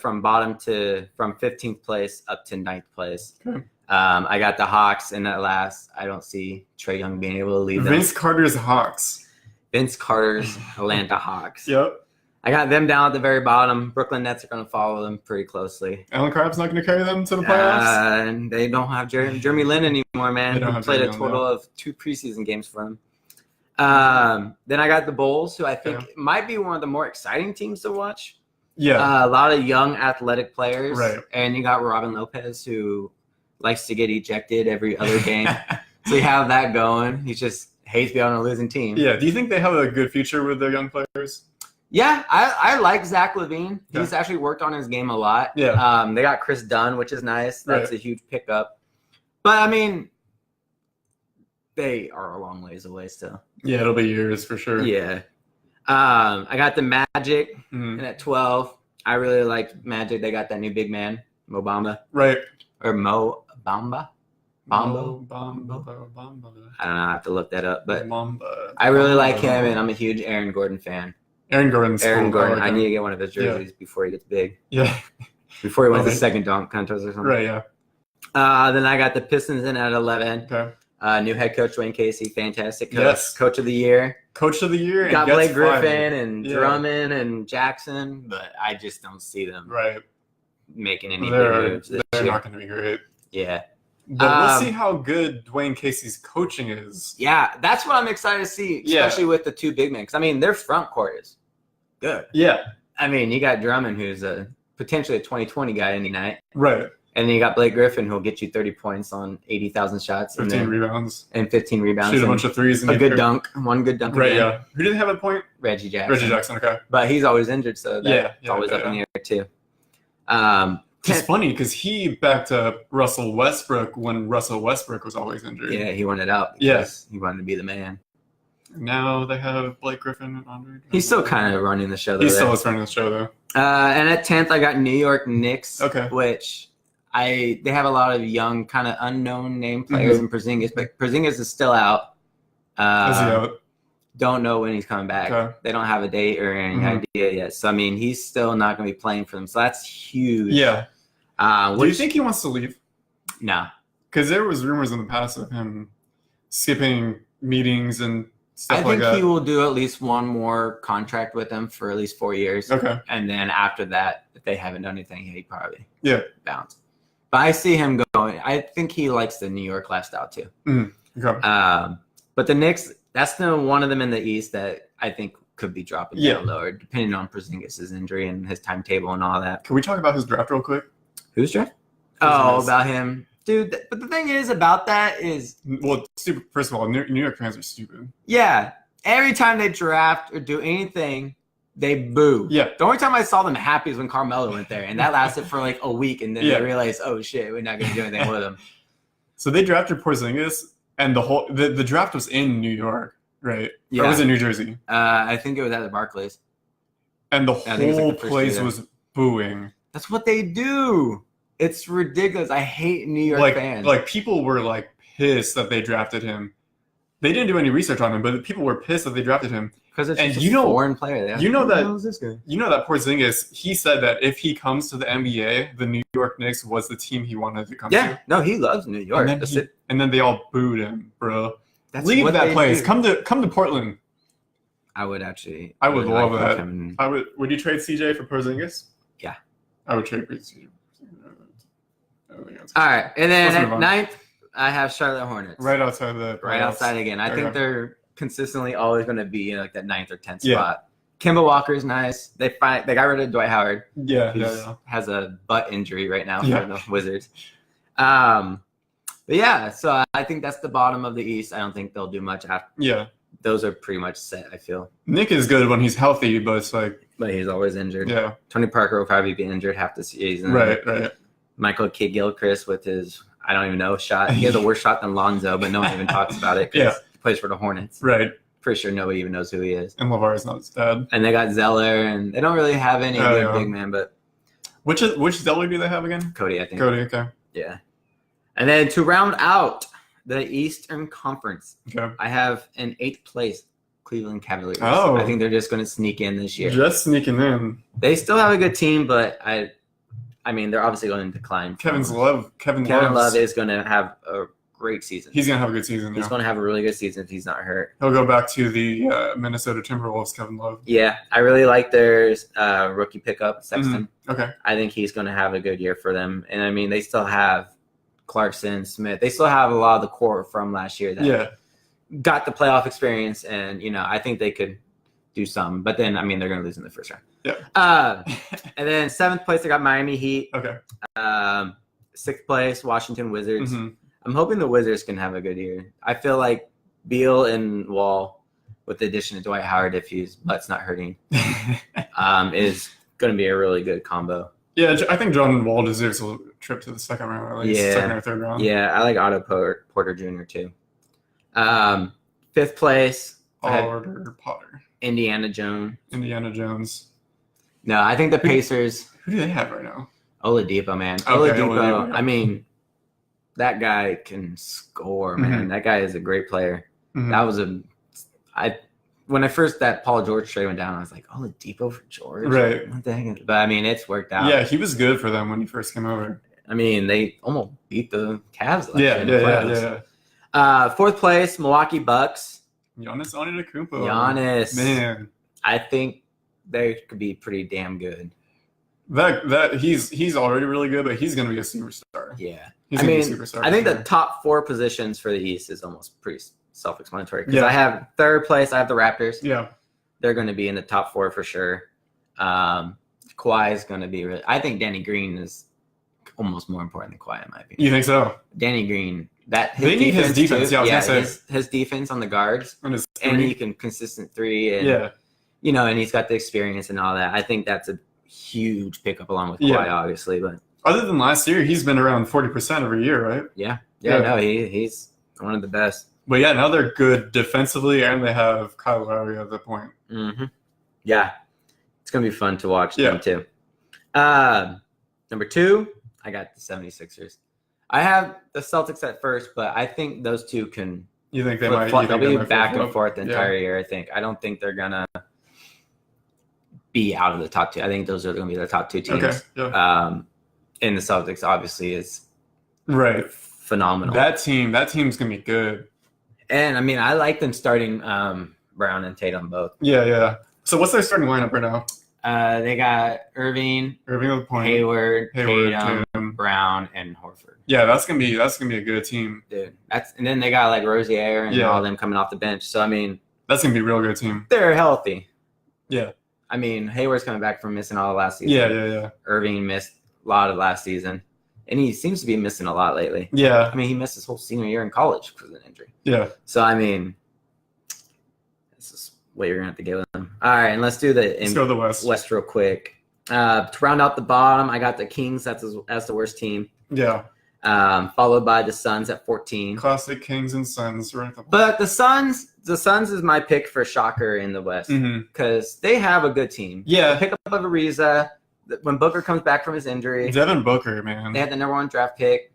from 15th place up to 9th place. Okay. I got the Hawks in that last. I don't see Trae Young being able to lead them. Vince Carter's Hawks. Vince Carter's Atlanta Hawks. Yep. I got them down at the very bottom. Brooklyn Nets are going to follow them pretty closely. Alan Crabb's not going to carry them to the playoffs? And they don't have Jeremy Lin anymore, man. Who played a total of 2 preseason games for them. Then I got the Bulls, who I think might be one of the more exciting teams to watch. Yeah. A lot of young athletic players. Right. And you got Robin Lopez, who likes to get ejected every other game. So you have that going. He just hates being on a losing team. Yeah. Do you think they have a good future with their young players? Yeah, I like Zach LaVine. He's actually worked on his game a lot. Yeah. They got Chris Dunn, which is nice. That's a huge pickup. But, I mean, they are a long ways away still. Yeah, it'll be years for sure. Yeah. I got the Magic and at 12. I really liked Magic. They got that new big man, Mo Bamba. Right. Or Mo Bamba? Bamba. I don't know. I have to look that up. But Bamba. I really like him, and I'm a huge Aaron Gordon fan. Aaron Gordon. I need to get one of his jerseys before he gets big. Yeah. Before he wins the second dunk contest or something. Right, yeah. Then I got the Pistons in at 11. Okay. New head coach Dwayne Casey, fantastic coach. Yes. Coach of the year. Coach of the year. Got Blake Griffin and Drummond and Jackson, but I just don't see them making any big moves this year. They're not going to be great. Yeah. But we'll see how good Dwayne Casey's coaching is. Yeah, that's what I'm excited to see, especially with the 2 big men. Because, I mean, their front court is good. Yeah. I mean, you got Drummond, who's potentially a 2020 guy any night. Right. And then you got Blake Griffin, who'll get you 30 points on 80,000 shots. 15 rebounds. And 15 rebounds. Shoot a bunch of threes. A good dunk. One good dunk. Right, yeah. Who did they have at point? Reggie Jackson. Reggie Jackson, okay. But he's always injured, so that's always up in the air, too. It's funny because he backed up Russell Westbrook when Russell Westbrook was always injured. Yeah, he wanted out because he wanted to be the man. Now they have Blake Griffin and Andre. He's still kind of running the show, though. He still is running the show, though. And at 10th, I got New York Knicks, which they have a lot of young, kind of unknown name players in Porzingis, but Porzingis is still out. Is he out? Don't know when he's coming back. Okay. They don't have a date or any idea yet. So, I mean, he's still not going to be playing for them. So, that's huge. Yeah. Do you think he wants to leave? No. Because there was rumors in the past of him skipping meetings and stuff like that. I think he will do at least one more contract with them for at least 4 years. Okay. And then after that, if they haven't done anything, he'd probably bounce. But I see him going. I think he likes the New York lifestyle too. Okay. But the Knicks, that's the one of them in the East that I think could be dropping down lower, depending on Porzingis' injury and his timetable and all that. Can we talk about his draft real quick? Whose draft? Oh, about him. Dude, but the thing is about that is... Well, stupid. First of all, New York fans are stupid. Yeah. Every time they draft or do anything, they boo. Yeah. The only time I saw them happy is when Carmelo went there, and that lasted for like a week, and then they realized, oh, shit, we're not going to do anything with him. So they drafted Porzingis, and the draft was in New York, right? Yeah. Or was it New Jersey? I think it was at the Barclays. And the whole place was booing. That's what they do. It's ridiculous. I hate New York fans. Like people were like pissed that they drafted him. They didn't do any research on him, but people were pissed that they drafted him. Because it's just a foreign player. You know that Porzingis, he said that if he comes to the NBA, the New York Knicks was the team he wanted to come to. Yeah, no, he loves New York. And then they all booed him, bro. Leave that place. Do. Come to Portland. I would actually. I would love that. Would you trade CJ for Porzingis? Yeah. I would trade for CJ. All right, and then at 9th, I have Charlotte Hornets. Right outside the playoffs. Right outside again. I think they're consistently always going to be in like that 9th or 10th spot. Kemba Walker's nice. They got rid of Dwight Howard. Yeah. Has a butt injury right now for the Wizards. But yeah, so I think that's the bottom of the East. I don't think they'll do much after. Yeah. Those are pretty much set, I feel. Nick is good when he's healthy, but it's like... But he's always injured. Yeah. Tony Parker will probably be injured half the season. Right. Michael Kidd-Gilchrist with his, I don't even know, shot. He has a worse shot than Lonzo, but no one even talks about it because he plays for the Hornets. Right. Pretty sure nobody even knows who he is. And LeVar is not his dad. And they got Zeller, and they don't really have any good big man, but... Which Zeller do they have again? Cody, I think. Cody, okay. Yeah. And then to round out the Eastern Conference, I have in 8th place Cleveland Cavaliers. Oh. I think they're just going to sneak in this year. Just sneaking in. They still have a good team, but I mean, they're obviously going to decline. Kevin Love is going to have a great season. He's going to have a good season. He's going to have a really good season if he's not hurt. He'll go back to the Minnesota Timberwolves, Kevin Love. Yeah, I really like their rookie pickup, Sexton. Okay. I think he's going to have a good year for them. And, I mean, they still have Clarkson, Smith. They still have a lot of the core from last year that got the playoff experience. And, I think they could do some. But then, I mean, they're going to lose in the first round. Yeah. And then 7th place, I got Miami Heat. Okay. 6th place, Washington Wizards. Mm-hmm. I'm hoping the Wizards can have a good year. I feel like Beal and Wall, with the addition of Dwight Howard, if his butt's not hurting, is going to be a really good combo. Yeah, I think John Wall deserves a trip to the second round, at least second or third round. Yeah, I like Otto Porter Jr. too. 5th place, Potter. Indiana Jones. No, I think the Pacers. Who do they have right now? Oladipo, man. Okay, Oladipo. I mean, that guy can score, man. Mm-hmm. That guy is a great player. Mm-hmm. That was when I first that Paul George trade went down, I was like, Oladipo for George, right? What the heck? But I mean, it's worked out. Yeah, he was good for them when he first came over. I mean, they almost beat the Cavs. Yeah. 4th place, Milwaukee Bucks. Giannis Antetokounmpo. Giannis, man, I think they could be pretty damn good. That he's already really good, but he's going to be a superstar. Yeah, he's going to be a superstar. I think the top 4 positions for the East is almost pretty self-explanatory. Because I have 3rd place, I have the Raptors. Yeah, they're going to be in the top 4 for sure. Kawhi is going to be really. I think Danny Green is almost more important than Kawhi in my opinion. You think so? Danny Green. They need his defense. Too. Yeah, I was gonna say his defense on the guards, and he can consistent 3, and and he's got the experience and all that. I think that's a huge pickup along with Kawhi, obviously. But other than last year, he's been around 40% every year, right? Yeah. No, he's one of the best. But yeah, now they're good defensively, and they have Kyle Lowry at the point. Mm-hmm. Yeah, it's gonna be fun to watch them too. Number 2, I got the 76ers. I have the Celtics at first, but I think those two can. You think they might? They'll be back and forth the entire year. I don't think they're gonna be out of the top 2. I think those are going to be the top 2 teams. Okay. Yeah. And the Celtics obviously is phenomenal. That team's going to be good. And I mean, I like them starting Brown and Tatum both. Yeah. So what's their starting lineup right now? They got Irving at the point, Hayward, Tatum, Brown, and Horford. Yeah, that's gonna be a good team, dude. And then they got like Rozier and all them coming off the bench. So I mean, that's gonna be a real good team. They're healthy. Yeah. I mean, Hayward's coming back from missing all of last season. Yeah. Irving missed a lot of last season, and he seems to be missing a lot lately. Yeah. I mean, he missed his whole senior year in college because of an injury. Yeah. So I mean, this is what you're gonna have to get with them. All right, and let's go to the West. West real quick. To round out the bottom, I got the Kings. That's the worst team. Yeah. Followed by the Suns at 14. Classic Kings and Suns, right? But the Suns is my pick for shocker in the West because they have a good team. Yeah. They pick up of Ariza when Booker comes back from his injury. Devin Booker, man. They had the number 1 draft pick.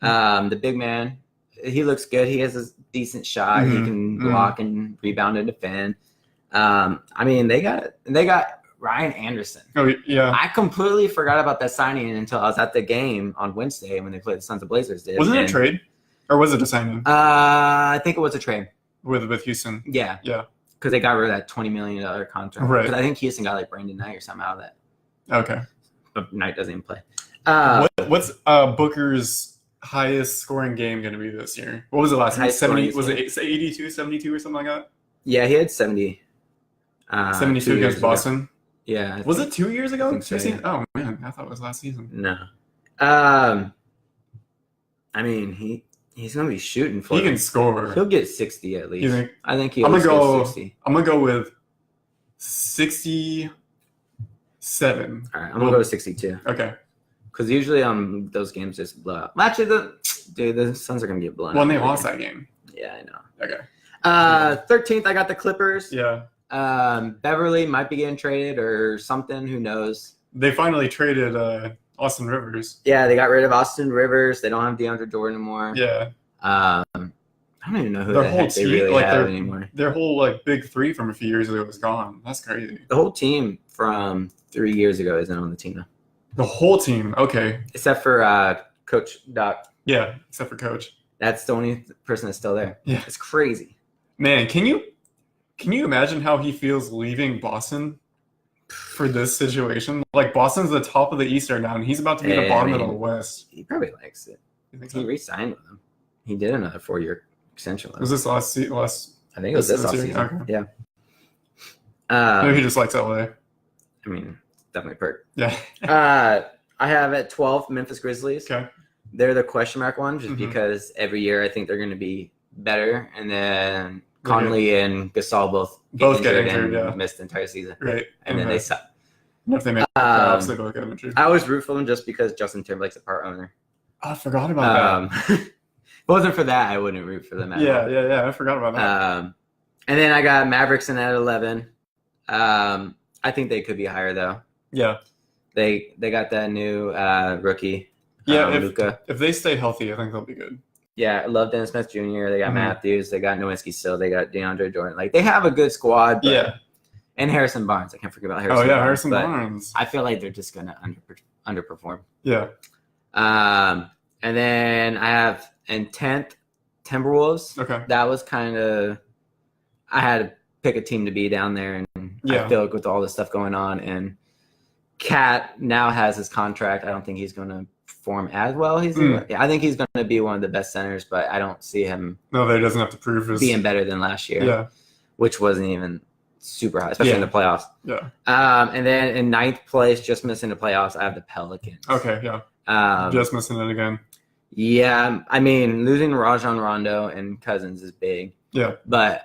The big man, he looks good. He has a decent shot. He can block and rebound and defend. I mean, they got Ryan Anderson. Oh, yeah. I completely forgot about that signing until I was at the game on Wednesday when they played the Sons of Blazers. Wasn't it a trade? Or was it a signing? I think it was a trade. With Houston. Yeah. Yeah. Because they got rid of that $20 million contract. Right. Because I think Houston got like Brandon Knight or something out of that. Okay. But Knight doesn't even play. What's Booker's highest scoring game going to be this year? What was it last year? 70? Was it 82, 72 or something like that? Yeah, he had 70. 72 against Boston? Yeah. Was it 2 years ago? So, yeah. Oh, man. I thought it was last season. No. I mean, he's going to be shooting for He can score. He'll get 60 at least. You think? I think he'll get 60. I'm going to go with 67. All right. I'm going to go with 62. Okay. Because usually those games just blow up. Actually, the Suns are going to get blown up. Well, and they lost that game. Yeah, I know. Okay. 13th, I got the Clippers. Yeah. Beverly might be getting traded or something. Who knows? They finally traded Austin Rivers. Yeah, they got rid of Austin Rivers. They don't have DeAndre Jordan anymore. Yeah. I don't even know who the heck they really have anymore. Their whole big 3 from a few years ago was gone. That's crazy. The whole team from 3 years ago isn't on the team now. The whole team, okay. Except for Coach Doc. Yeah, except for Coach. That's the only person that's still there. Yeah. It's crazy. Man, can you imagine how he feels leaving Boston for this situation? Like, Boston's the top of the East right now, and he's about to be the bottom of the West. He probably likes it. You think He so? re-signed with him. He did another 4-year extension with him. Was this last? I think it was this offseason. Okay. Yeah. Maybe he just likes LA. I mean, definitely perk. Yeah. I have at 12 Memphis Grizzlies. Okay. They're the question mark one just Mhm. because every year I think they're going to be better. And then Conley and Gasol both get injured, and yeah. missed the entire season. Right. And then they suck. If they make playoffs, they both get injured. I always root for them just because Justin Timberlake's a part owner. Oh, I forgot about that. If it wasn't for that, I wouldn't root for them at all. Yeah. I forgot about that. And then I got Mavericks in at 11. I think they could be higher though. Yeah. They got that new rookie. Yeah, Luka. if they stay healthy, I think they'll be good. Yeah, I love Dennis Smith Jr. They got Mhm. Matthews. They got Nowinski still. They got DeAndre Jordan. Like, they have a good squad. But, Yeah. And Harrison Barnes. I can't forget about Harrison Oh, yeah, Barnes. Harrison but Barnes. I feel like they're just going to underperform. Yeah. And then I have in 10th, Timberwolves. Okay. That was kind of – I had to pick a team to be down there. And Yeah. I feel like with all this stuff going on. And Cat now has his contract. I don't think he's going to perform as well. I think he's going to be one of the best centers, but I don't see him No, that he doesn't have to prove his being better than last year. Yeah. Which wasn't even super high, especially in the playoffs. Yeah. And then in 9th place, just missing the playoffs, I have the Pelicans. Okay, yeah. Just missing it again. Yeah, I mean, losing Rajon Rondo and Cousins is big. Yeah. But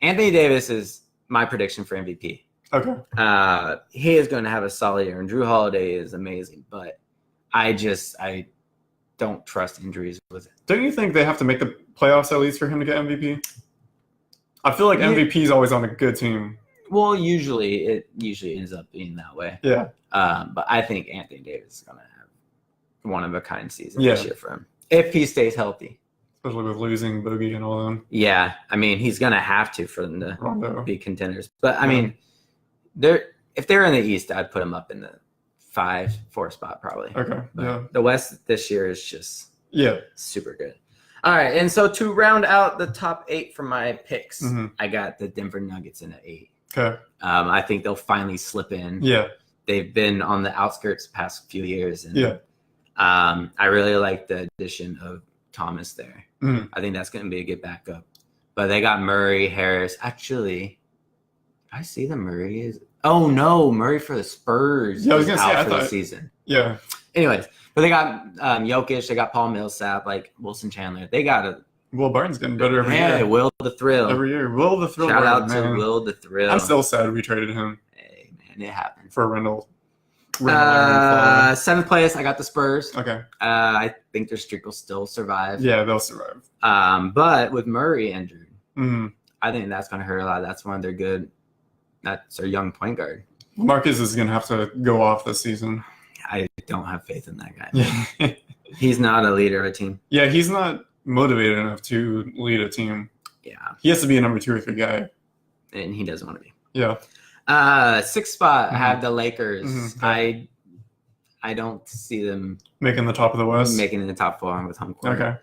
Anthony Davis is my prediction for MVP. Okay. He is going to have a solid year, and Drew Holiday is amazing, but I don't trust injuries with it. Don't you think they have to make the playoffs at least for him to get MVP? I feel like MVP is always on a good team. Well, it usually ends up being that way. Yeah. But I think Anthony Davis is going to have one of a kind season this year for him if he stays healthy. Especially with losing Boogie and all them. Yeah, I mean he's going to have to for them to Rondo. be contenders. But I mean, if they're in the East, I'd put them up in the 5-4 spot probably. Okay. But yeah. The West this year is just Yeah. super good. All right, and so to round out the top 8 for my picks, Mhm. I got the Denver Nuggets in at 8. Okay. I think they'll finally slip in. Yeah. They've been on the outskirts the past few years. And, Yeah. I really like the addition of Thomas there. Mhm. I think that's going to be a good backup. But they got Murray, Harris. Actually, I see the Murray is. Oh no, Murray for the Spurs. Yeah, I was gonna say, out for the season. Yeah. Anyways, but they got Jokic. They got Paul Millsap, like Wilson Chandler. They got a. Will Barton's getting better every year. Will the Thrill. Every year. Will the Thrill. Shout out man. to Will the Thrill. I'm still sad we traded him Hey man, it happened. for Rendell. 7th place, I got the Spurs. Okay. I think their streak will still survive. Yeah, they'll survive. But with Murray injured, Mhm. I think that's going to hurt a lot. That's one of their good. That's their young point guard. Marcus is going to have to go off this season. I don't have faith in that guy. Yeah. He's not a leader of a team. Yeah, he's not motivated enough to lead a team. Yeah, He has to be a number 2 or 3 guy. and he doesn't want to be. Yeah. 6th spot, I Mhm. have the Lakers. Mhm. I don't see them Making the top of the West. making it in the top 4 with home court. Okay.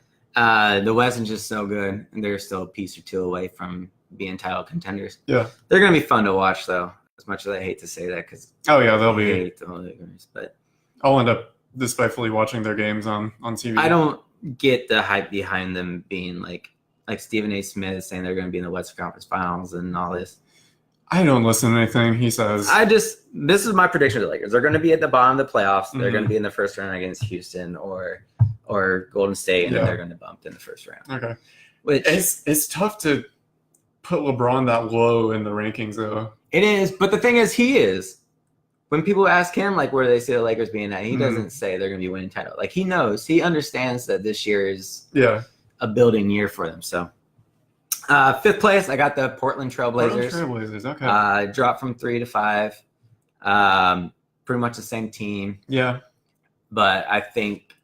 The West is just so good, and they're still a piece or two away from being title contenders. Yeah. They're going to be fun to watch, though. As much as I hate to say that, because Oh, yeah, they'll I be. hate the Lakers, but I'll end up despitefully watching their games on TV. I don't get the hype behind them being like Stephen A. Smith saying they're going to be in the Western Conference Finals and all this. I don't listen to anything he says. This is my prediction of the Lakers. They're going to be at the bottom of the playoffs. They're Mhm. going to be in the first round against Houston or Golden State, and then Yeah. they're going to bump in the first round. Okay. Which It's tough to put LeBron that low in the rankings, though. it is, but the thing is, he is. When people ask him like where do they see the Lakers being at, he Mhm. doesn't say they're going to be winning title. Like he knows, he understands that this year is Yeah. a building year for them. So, 5th place, I got the Portland Trailblazers. Trailblazers, okay. Dropped from 3 to 5. Pretty much the same team, Yeah. but I think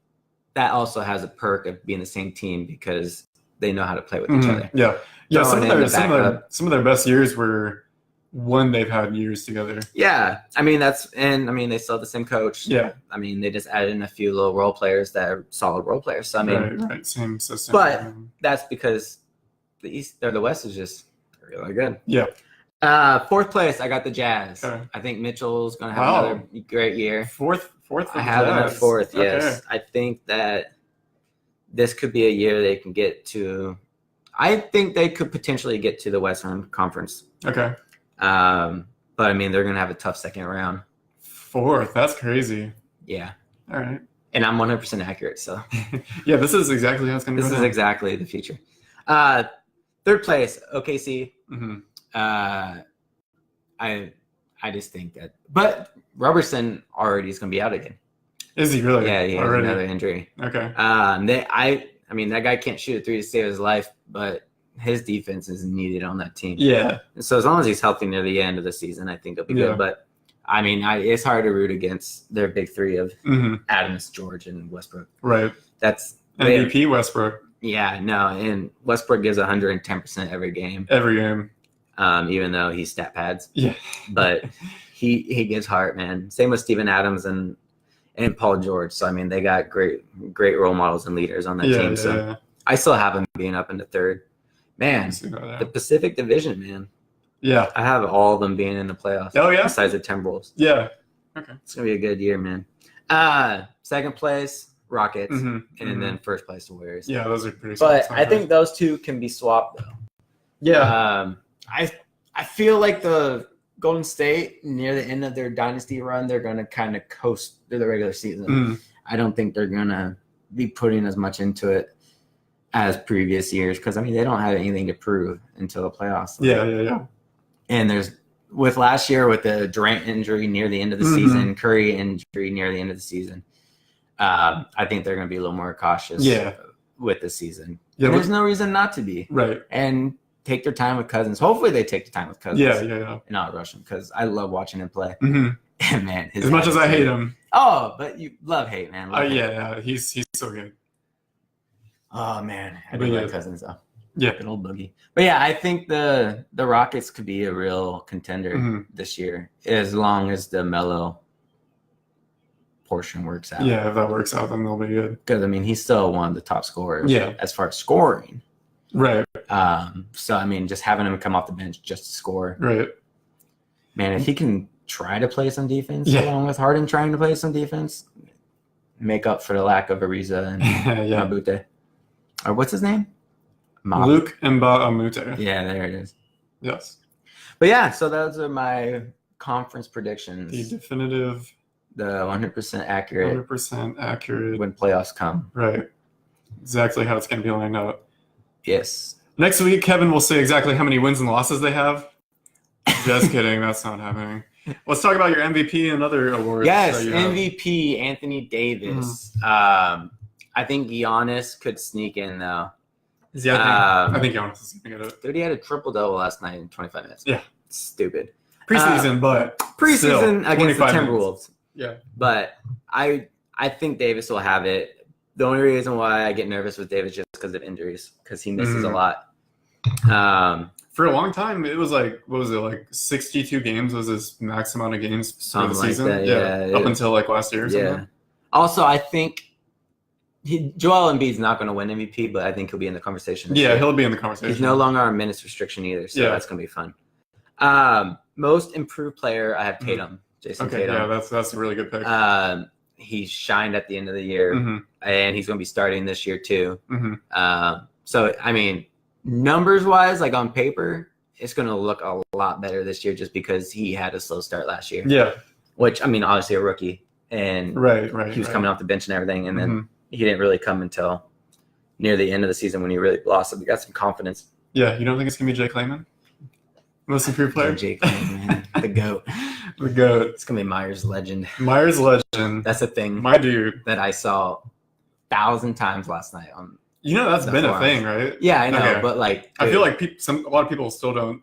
that also has a perk of being the same team because they know how to play with each Mhm. other. Yeah. Yeah. Throwing in the backup. Some of their best years were when they've had years together. Yeah, I mean they still have the same coach. Yeah, I mean they just added in a few little role players that are solid role players. So I mean, right, same system. But that's because the East or the West is just really good. Yeah. Fourth place, I got the Jazz. Okay. I think Mitchell's gonna have another great year. Fourth. I have them at fourth. Yes, okay. I think that this could be a year they can get to. I think they could potentially get to the Western Conference. Okay. But I mean, they're gonna have a tough second round. Fourth, that's crazy. Yeah. All right. And I'm 100% accurate, so. Yeah, this is exactly how it's gonna go. This is exactly the future. Third place, OKC. Mm-hmm. I just think that, but Robertson already is gonna be out again. Is he really? Yeah, he has another injury. Okay. I mean, that guy can't shoot a three to save his life, but his defense is needed on that team. Yeah. So as long as he's healthy near the end of the season, I think it'll be good. But I mean, it's hard to root against their big three of Adams, George, and Westbrook. Right. That's MVP Westbrook. Yeah, no, and Westbrook gives 110% every game. Every game. Even though he stat pads. Yeah. But he gives heart, man. Same with Steven Adams and Paul George. So I mean, they got great role models and leaders on that team. So I still have them being up in the third. Man, the Pacific Division, man. Yeah. I have all of them being in the playoffs. Oh, yeah? Besides the Timberwolves. Yeah. Okay. It's going to be a good year, man. Second place, Rockets. And then first place, the Warriors. Yeah, those are pretty But I think those two can be swapped, though. Yeah. I feel like the Golden State, near the end of their dynasty run, they're going to kind of coast through the regular season. I don't think they're going to be putting as much into it as previous years because, I mean, they don't have anything to prove until the playoffs. Yeah. And with last year with the Durant injury near the end of the season, Curry injury near the end of the season, I think they're going to be a little more cautious with the season. Yeah, there's no reason not to be. Right. And take their time with Cousins. Hopefully they take the time with Cousins. Yeah. And not rush him because I love watching him play. And man, as much as I hate him. Oh, but you love hate, man. Yeah. He's so good. Oh man, I do like Cousins though. Yeah, good old boogie. But yeah, I think the Rockets could be a real contender this year as long as the Melo portion works out. Yeah, if that works out, then they'll be good. Because I mean, he's still one of the top scorers. Yeah, as far as scoring. Right. So I mean, just having him come off the bench just to score. Right. Man, if he can try to play some defense along with Harden trying to play some defense, make up for the lack of Ariza and Mabute. Or what's his name? Luke Mbamute. Yeah, there it is. Yes. But yeah, so those are my conference predictions. The definitive. The 100% accurate. 100% accurate. When playoffs come. Right. Exactly how it's going to be lined up. Yes. Next week, Kevin will say exactly how many wins and losses they have. Just kidding. That's not happening. Let's talk about your MVP and other awards. Yes, MVP, Anthony Davis. I think Giannis could sneak in, though. I think Giannis is going to get it. Dude, he had a triple-double last night in 25 minutes. Yeah. Stupid. Preseason, but preseason against the Timberwolves. Yeah. But I think Davis will have it. The only reason why I get nervous with Davis is just because of injuries, because he misses a lot. For a long time, it was like, what was it, like 62 games was his max amount of games for the season? Like that, yeah. Up until like last year or something. Yeah. Also, I think Joel Embiid's not going to win MVP, but I think he'll be in the conversation. Yeah, he'll be in the conversation. He's no longer on minutes restriction either, so that's going to be fun. Most improved player, I have Tatum. Jason Tatum. Yeah, that's a really good pick. He shined at the end of the year, and he's going to be starting this year too. So, I mean, numbers-wise, like on paper, it's going to look a lot better this year just because he had a slow start last year. Yeah. Which, I mean, obviously a rookie, and he was coming off the bench and everything, and then he didn't really come until near the end of the season when he really blossomed. He got some confidence. Yeah, you don't think it's going to be Jay Clayman? Most improved player? Jay Clayman, man. The GOAT. The GOAT. It's going to be Myers Legend. Myers Legend. That's a thing. My dude. That I saw 1,000 times last night on. That's been a thing, right? Yeah, I know, but like, I feel like a lot of people still don't.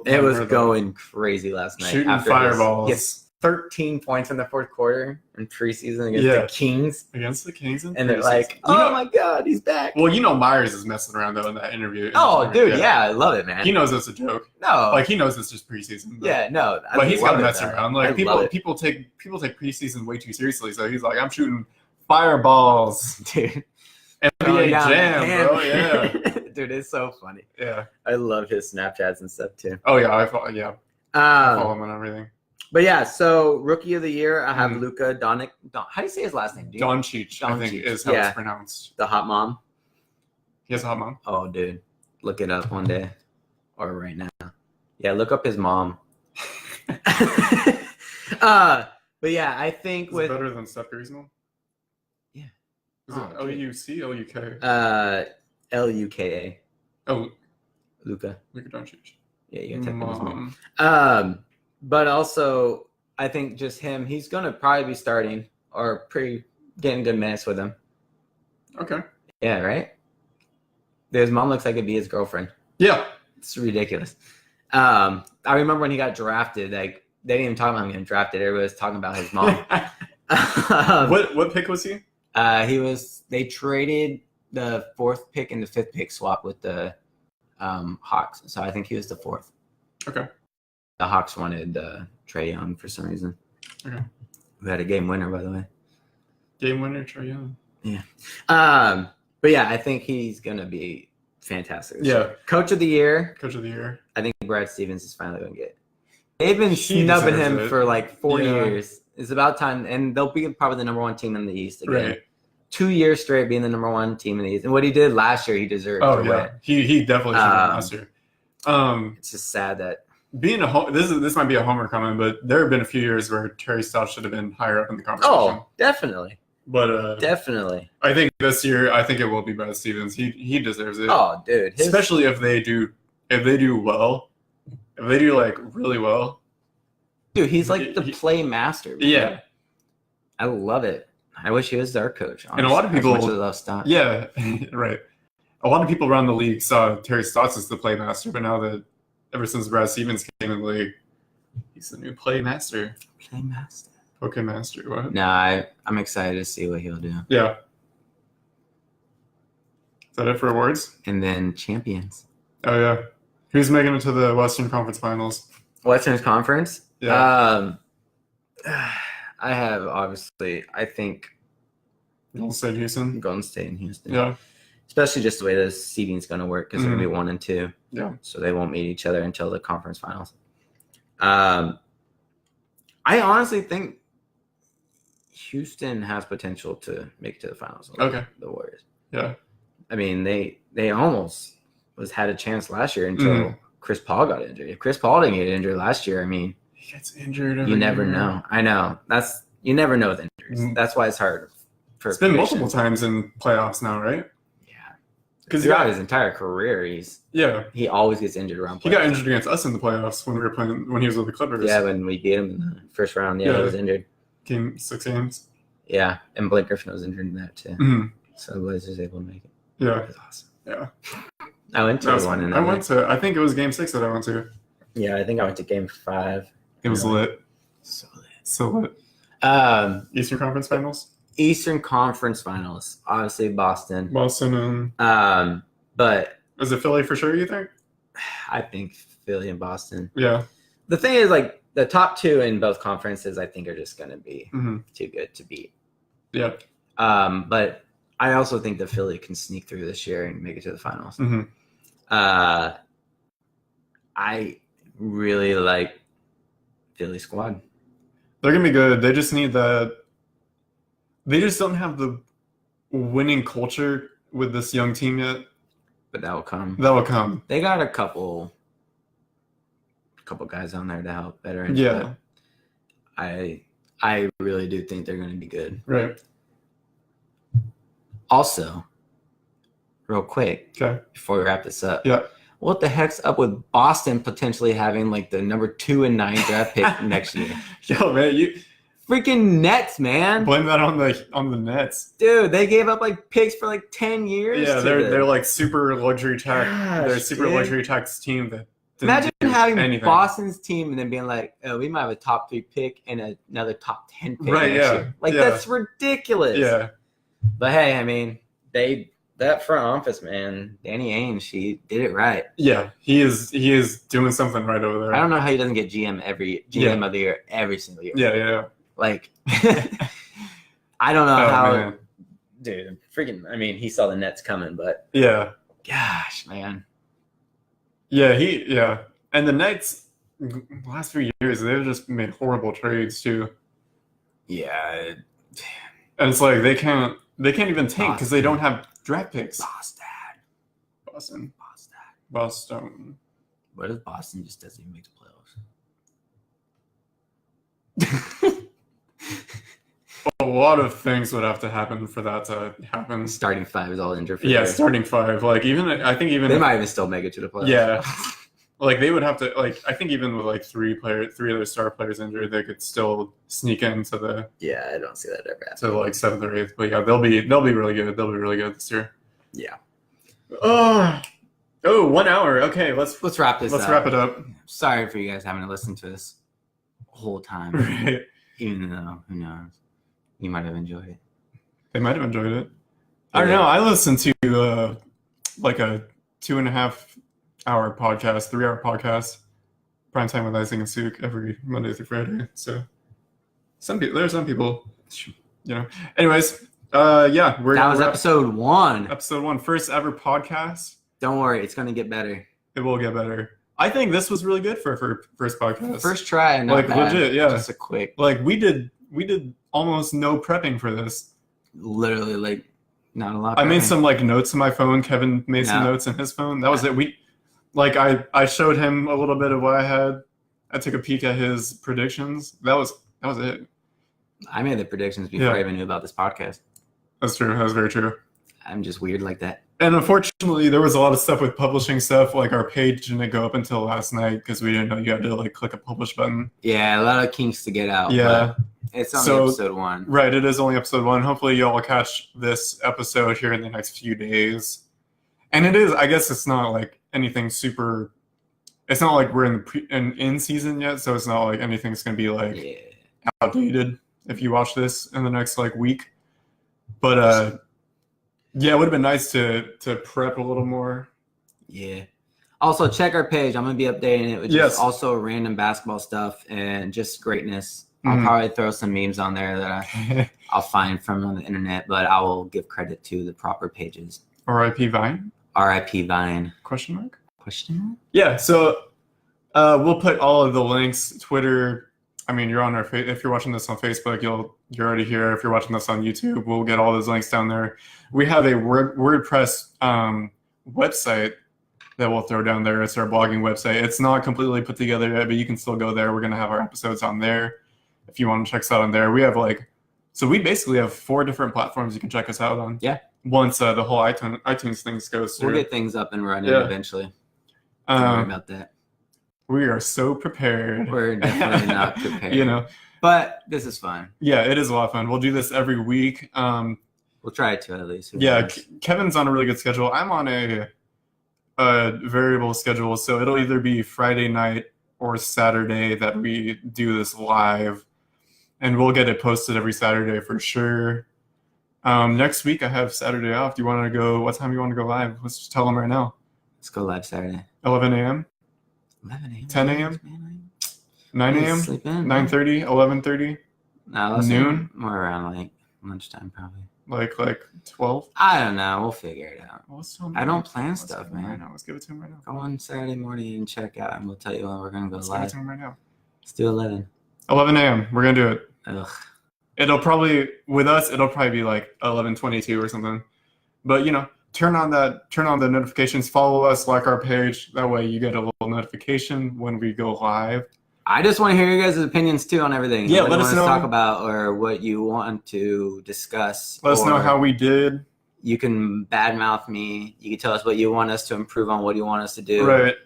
It was going crazy last night. Shooting fireballs. 13 points in the fourth quarter in preseason against the Kings. Against the Kings, and they're like, "Oh my God, he's back!" Well, Myers is messing around though in that interview. Oh, dude, yeah, I love it, man. He knows it's a joke. No, like he knows it's just preseason. Yeah, no, but he's got to mess around. Like people take preseason way too seriously. So he's like, "I'm shooting fireballs, dude." NBA Jam, bro. Yeah, dude, it's so funny. Yeah, I love his Snapchats and stuff too. Oh yeah, I follow him on everything. But yeah, so rookie of the year, I have Luka Doncic. How do you say his last name? Doncic, I think is how it's pronounced. The hot mom. He has a hot mom. Oh, dude, look it up one day, or right now. Yeah, look up his mom. But yeah, I think is it better than Steph Curry's mom? Yeah. Is it L-U-C, L-U-K? L-U-K-A. Oh, Luka Doncic. Yeah, you gotta type his mom. But also, I think just him, he's going to probably be starting or getting good minutes with him. Okay. Yeah, right? His mom looks like it'd be his girlfriend. Yeah. It's ridiculous. I remember when he got drafted, like, they didn't even talk about him getting drafted. Everybody was talking about his mom. What pick was he? They traded the 4th pick and the 5th pick swap with the Hawks. So I think he was the 4th. Okay. The Hawks wanted Trae Young for some reason. Okay. Who had a game winner, by the way. Game winner, Trae Young. Yeah. But yeah, I think he's gonna be fantastic. Yeah. Coach of the year. Coach of the year. I think Brad Stevens is finally gonna get it. They've been snubbing him for like 4 years. It's about time, and they'll be probably the number 1 team in the East again. Right. 2 years straight being the number 1 team in the East. And what he did last year, he deserved. Oh yeah, he definitely should have last year. It's just sad that. Being this might be a homer comment, but there have been a few years where Terry Stotts should have been higher up in the conversation. Oh, definitely. But definitely. I think this year, it will be Brad Stevens. He deserves it. Oh, dude. Especially if they do well. If they do like really well. Dude, he's like the play master. Man. Yeah. I love it. I wish he was our coach. Honestly. And a lot of people love Stotts. Yeah, right. A lot of people around the league saw Terry Stotts as the play master, but now that ever since Brad Stevens came in the league, he's the new play master. Play master. Okay, master. What? Nah, I'm excited to see what he'll do. Yeah. Is that it for awards? And then champions. Oh yeah. Who's making it to the Western Conference Finals? Western Conference? Yeah. I have obviously. I think Golden State, Houston. Golden State and Houston. Yeah. Especially just the way the seeding is going to work because they're going to be 1 and 2. Yeah. So they won't meet each other until the conference finals. I honestly think Houston has potential to make it to the finals. Okay. The Warriors. Yeah. I mean, they almost had a chance last year until Chris Paul got injured. If Chris Paul didn't get injured last year, I mean, he gets injured. You never know. I know. You never know with injuries. That's why it's hard. It's been multiple times in playoffs now, right? Because throughout his entire career, he always gets injured around playoffs. He got injured against us in the playoffs when he was with the Clippers. Yeah, when we beat him in the first round. Yeah, he was injured. 6 games. Yeah, and Blake Griffin was injured in that too. Mm-hmm. So the Blazers was able to make it. Yeah. It was awesome. Yeah. I went to one in that. I think it was game 6 that I went to. Yeah, I think I went to game 5. It was lit. So lit. Eastern Conference Finals? Eastern Conference Finals. Obviously Boston. But is it Philly for sure, you think? I think Philly and Boston. Yeah. The thing is, like, the top 2 in both conferences, I think, are just going to be too good to beat. Yeah. But I also think that Philly can sneak through this year and make it to the finals. Mm-hmm. I really like Philly squad. They're going to be good. They just need that. They just don't have the winning culture with this young team yet. But that will come. That will come. They got a couple guys on there to help veterans. Yeah. I really do think they're going to be good. Right. Also, real quick, before we wrap this up. Yeah. What the heck's up with Boston potentially having like the number 2 and 9 draft pick next year? Yo, man, you freaking Nets, man. Blame that on the Nets. Dude, they gave up like picks for like 10 years. Yeah, they're like super luxury tax. They're super luxury tax team that Imagine having anything. Boston's team and then being like, oh, we might have a top 3 pick and another top 10 pick Right, next yeah. year. Like, Yeah. that's ridiculous. Yeah. But hey, I mean, that front office, man, Danny Ainge, he did it right. Yeah, he is doing something right over there. I don't know how he doesn't get GM of the year every single year. Yeah. Like, I don't know how. Man. Dude, freaking, I mean, he saw the Nets coming, but. Yeah. Gosh, man. Yeah, and the Knights, last 3 years, they've just made horrible trades too. Yeah. And it's like they can't even tank because they don't have draft picks. Boston. What if Boston just doesn't even make the playoffs? A lot of things would have to happen for that to happen. Starting 5 is all injured. Yeah, starting 5. Like I think they might even still make it to the playoffs. Yeah, like they would have to. Like I think even with like 3 other star players injured, they could still sneak into the. Yeah, I don't see that ever happening. To like 7th or 8th, but yeah, they'll be really good. They'll be really good this year. Yeah. Oh, 1 hour. Okay, let's wrap this. Let's wrap it up. Sorry for you guys having to listen to this whole time. Right. Even though, who knows, you might have enjoyed it. They might have enjoyed it. I don't know. I listened to like a 2.5 hour podcast, 3 hour podcast, Prime Time with Isaac and Suk every Monday through Friday. So there's some people, you know. Anyways, yeah, that was episode 1. Episode 1, first ever podcast. Don't worry, it's gonna get better. It will get better. I think this was really good for first podcast. First try, not like bad. Legit, yeah. Just a quick. Like we did almost no prepping for this. Literally, like not a lot. I made some like notes in my phone. Kevin made some notes in his phone. That was it. I showed him a little bit of what I had. I took a peek at his predictions. That was it. I made the predictions before I even knew about this podcast. That's true. That was very true. I'm just weird like that. And unfortunately, there was a lot of stuff with publishing stuff. Like our page didn't go up until last night because we didn't know you had to like click a publish button. Yeah, a lot of kinks to get out. Yeah. It's only episode 1. Right, it is only episode 1. Hopefully y'all will catch this episode here in the next few days. And it is, I guess it's not like anything super, it's not like we're in season yet, so it's not like anything's going to be like outdated if you watch this in the next like week. But yeah, it would have been nice to prep a little more. Yeah. Also, check our page. I'm going to be updating it with just also random basketball stuff and just greatness. I'll probably throw some memes on there that I'll find from on the internet, but I will give credit to the proper pages. R.I.P. Vine? R.I.P. Vine. Question mark? Yeah, so we'll put all of the links, Twitter. I mean, you're on our if you're watching this on Facebook, you're already here. If you're watching this on YouTube, we'll get all those links down there. We have a WordPress website that we'll throw down there. It's our blogging website. It's not completely put together yet, but you can still go there. We're going to have our episodes on there. If you want to check us out on there, we have we basically have 4 different platforms you can check us out on. Yeah. Once the whole iTunes thing goes through. We'll get things up and running eventually. Don't worry about that. We are so prepared. We're definitely not prepared. You know. But this is fun. Yeah, it is a lot of fun. We'll do this every week. We'll try to at least. Kevin's on a really good schedule. I'm on a variable schedule, so it'll either be Friday night or Saturday that we do this live, and we'll get it posted every Saturday for sure. Next week I have Saturday off. Do you want to go? What time do you want to go live? Let's just tell them right now. Let's go live Saturday. 11 a.m. 11 a.m. 10 a.m. 9 a.m. 9:30. 11:30. No, noon. More around like lunchtime probably. Like 12. I don't know. We'll figure it out. I don't plan stuff, man. Right now. Let's give it to him right now. Go on Saturday morning and check out, and we'll tell you when we're gonna go live. Give it to him right now. Let's do 11. 11 a.m. We're gonna do it. Ugh. It'll probably be like 11:22 or something. But turn on the notifications. Follow us, like our page. That way you get a little notification when we go live. I just want to hear you guys' opinions too on everything. Yeah, what let us know. Talk about or what you want to discuss. Let us know how we did. You can badmouth me. You can tell us what you want us to improve on, what you want us to do. Right.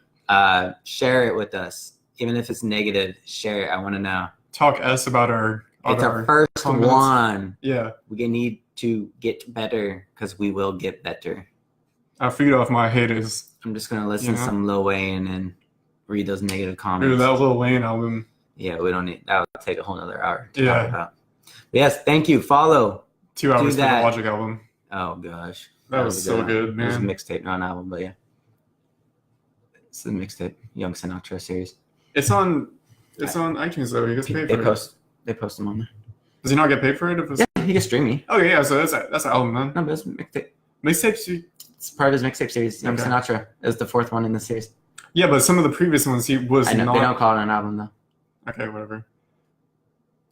Share it with us, even if it's negative. Share it. I want to know. Talk us about our. It's our first comments. One. Yeah. We need to get better because we will get better. I feed off my haters. I'm just gonna listen to some Lil Wayne and read those negative Dude, comments. that Lil Wayne album. Yeah, we don't need that. Would take a whole nother hour to Yeah. talk about. But yes, thank you. Follow. 2 hours for the that. Logic album. Oh gosh, That was so good, It was a man. mixtape, not an album, but yeah, it's the mixtape. Young Sinatra series. It's on iTunes though. He gets paid for it. They post them on there. Does he not get paid for it? If it's... Yeah, he gets streaming. Okay, yeah. So that's an album then. No, but it's mixtape. Mixtapes. It's part of his mixtape series. Young Okay. Sinatra is the 4th one in the series. Yeah, but some of the previous ones he was I know not. they don't call it an album though. Okay, whatever.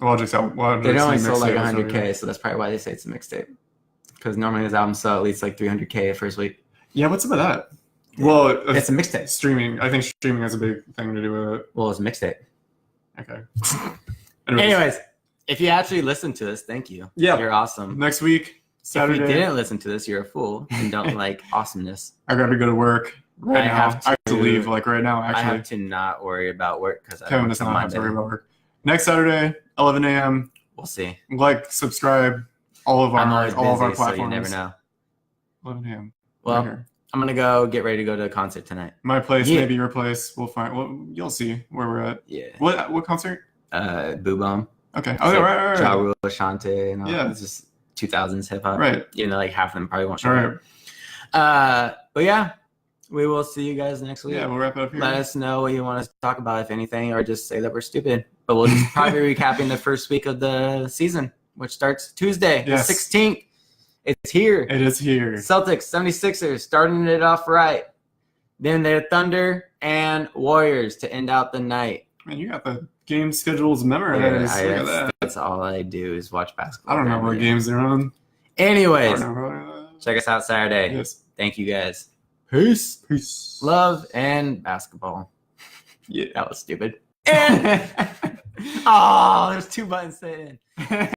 Logic's album. They only sold like mixtape, 100K, so that's probably why they say it's a mixtape. Because normally his albums sell at least like 300K the first week. Yeah, what's up with that? Well, It's a mixtape. streaming. I think streaming has a big thing to do with it. Well, it's a mixtape. Okay. Anyways, if you actually listen to this, thank you. Yeah. You're awesome. Next week, Saturday. If you didn't listen to this, you're a fool and don't like awesomeness. I got to go to work right now. I have to leave like right now. Actually, I have to not worry about work because Kevin does not have to worry about work. Next Saturday, 11 a.m. We'll see. Like, subscribe, all of our platforms. So you never know. 11 a.m. Well, Right here. I'm gonna get ready to go to a concert tonight. My place, Yeah. maybe your place. We'll find. Well, you'll see where we're at. Yeah. What concert? Boo Bomb. Okay. Oh, right. Ja Rule, Ashanti, and all. Yeah. It's just 2000s hip hop. Right. You know, like half of them probably won't show All up. right. But yeah, we will see you guys next week. Yeah, we'll wrap it up here. Let us know what you want us to talk about, if anything, or just say that we're stupid. But we'll just probably be recapping the first week of the season, which starts Tuesday, Yes. the 16th. It's here. It is here. Celtics, 76ers, starting it off right. Then they're Thunder and Warriors to end out the night. Man, you got the game schedules memorized. Look at that. That's all I do is watch basketball. I don't know what games they're on. Anyways, I don't know. check us out Saturday. Yes. Thank you guys. Peace. Peace. Love and basketball. Yeah. That was stupid. Oh, there's 2 buttons to it in.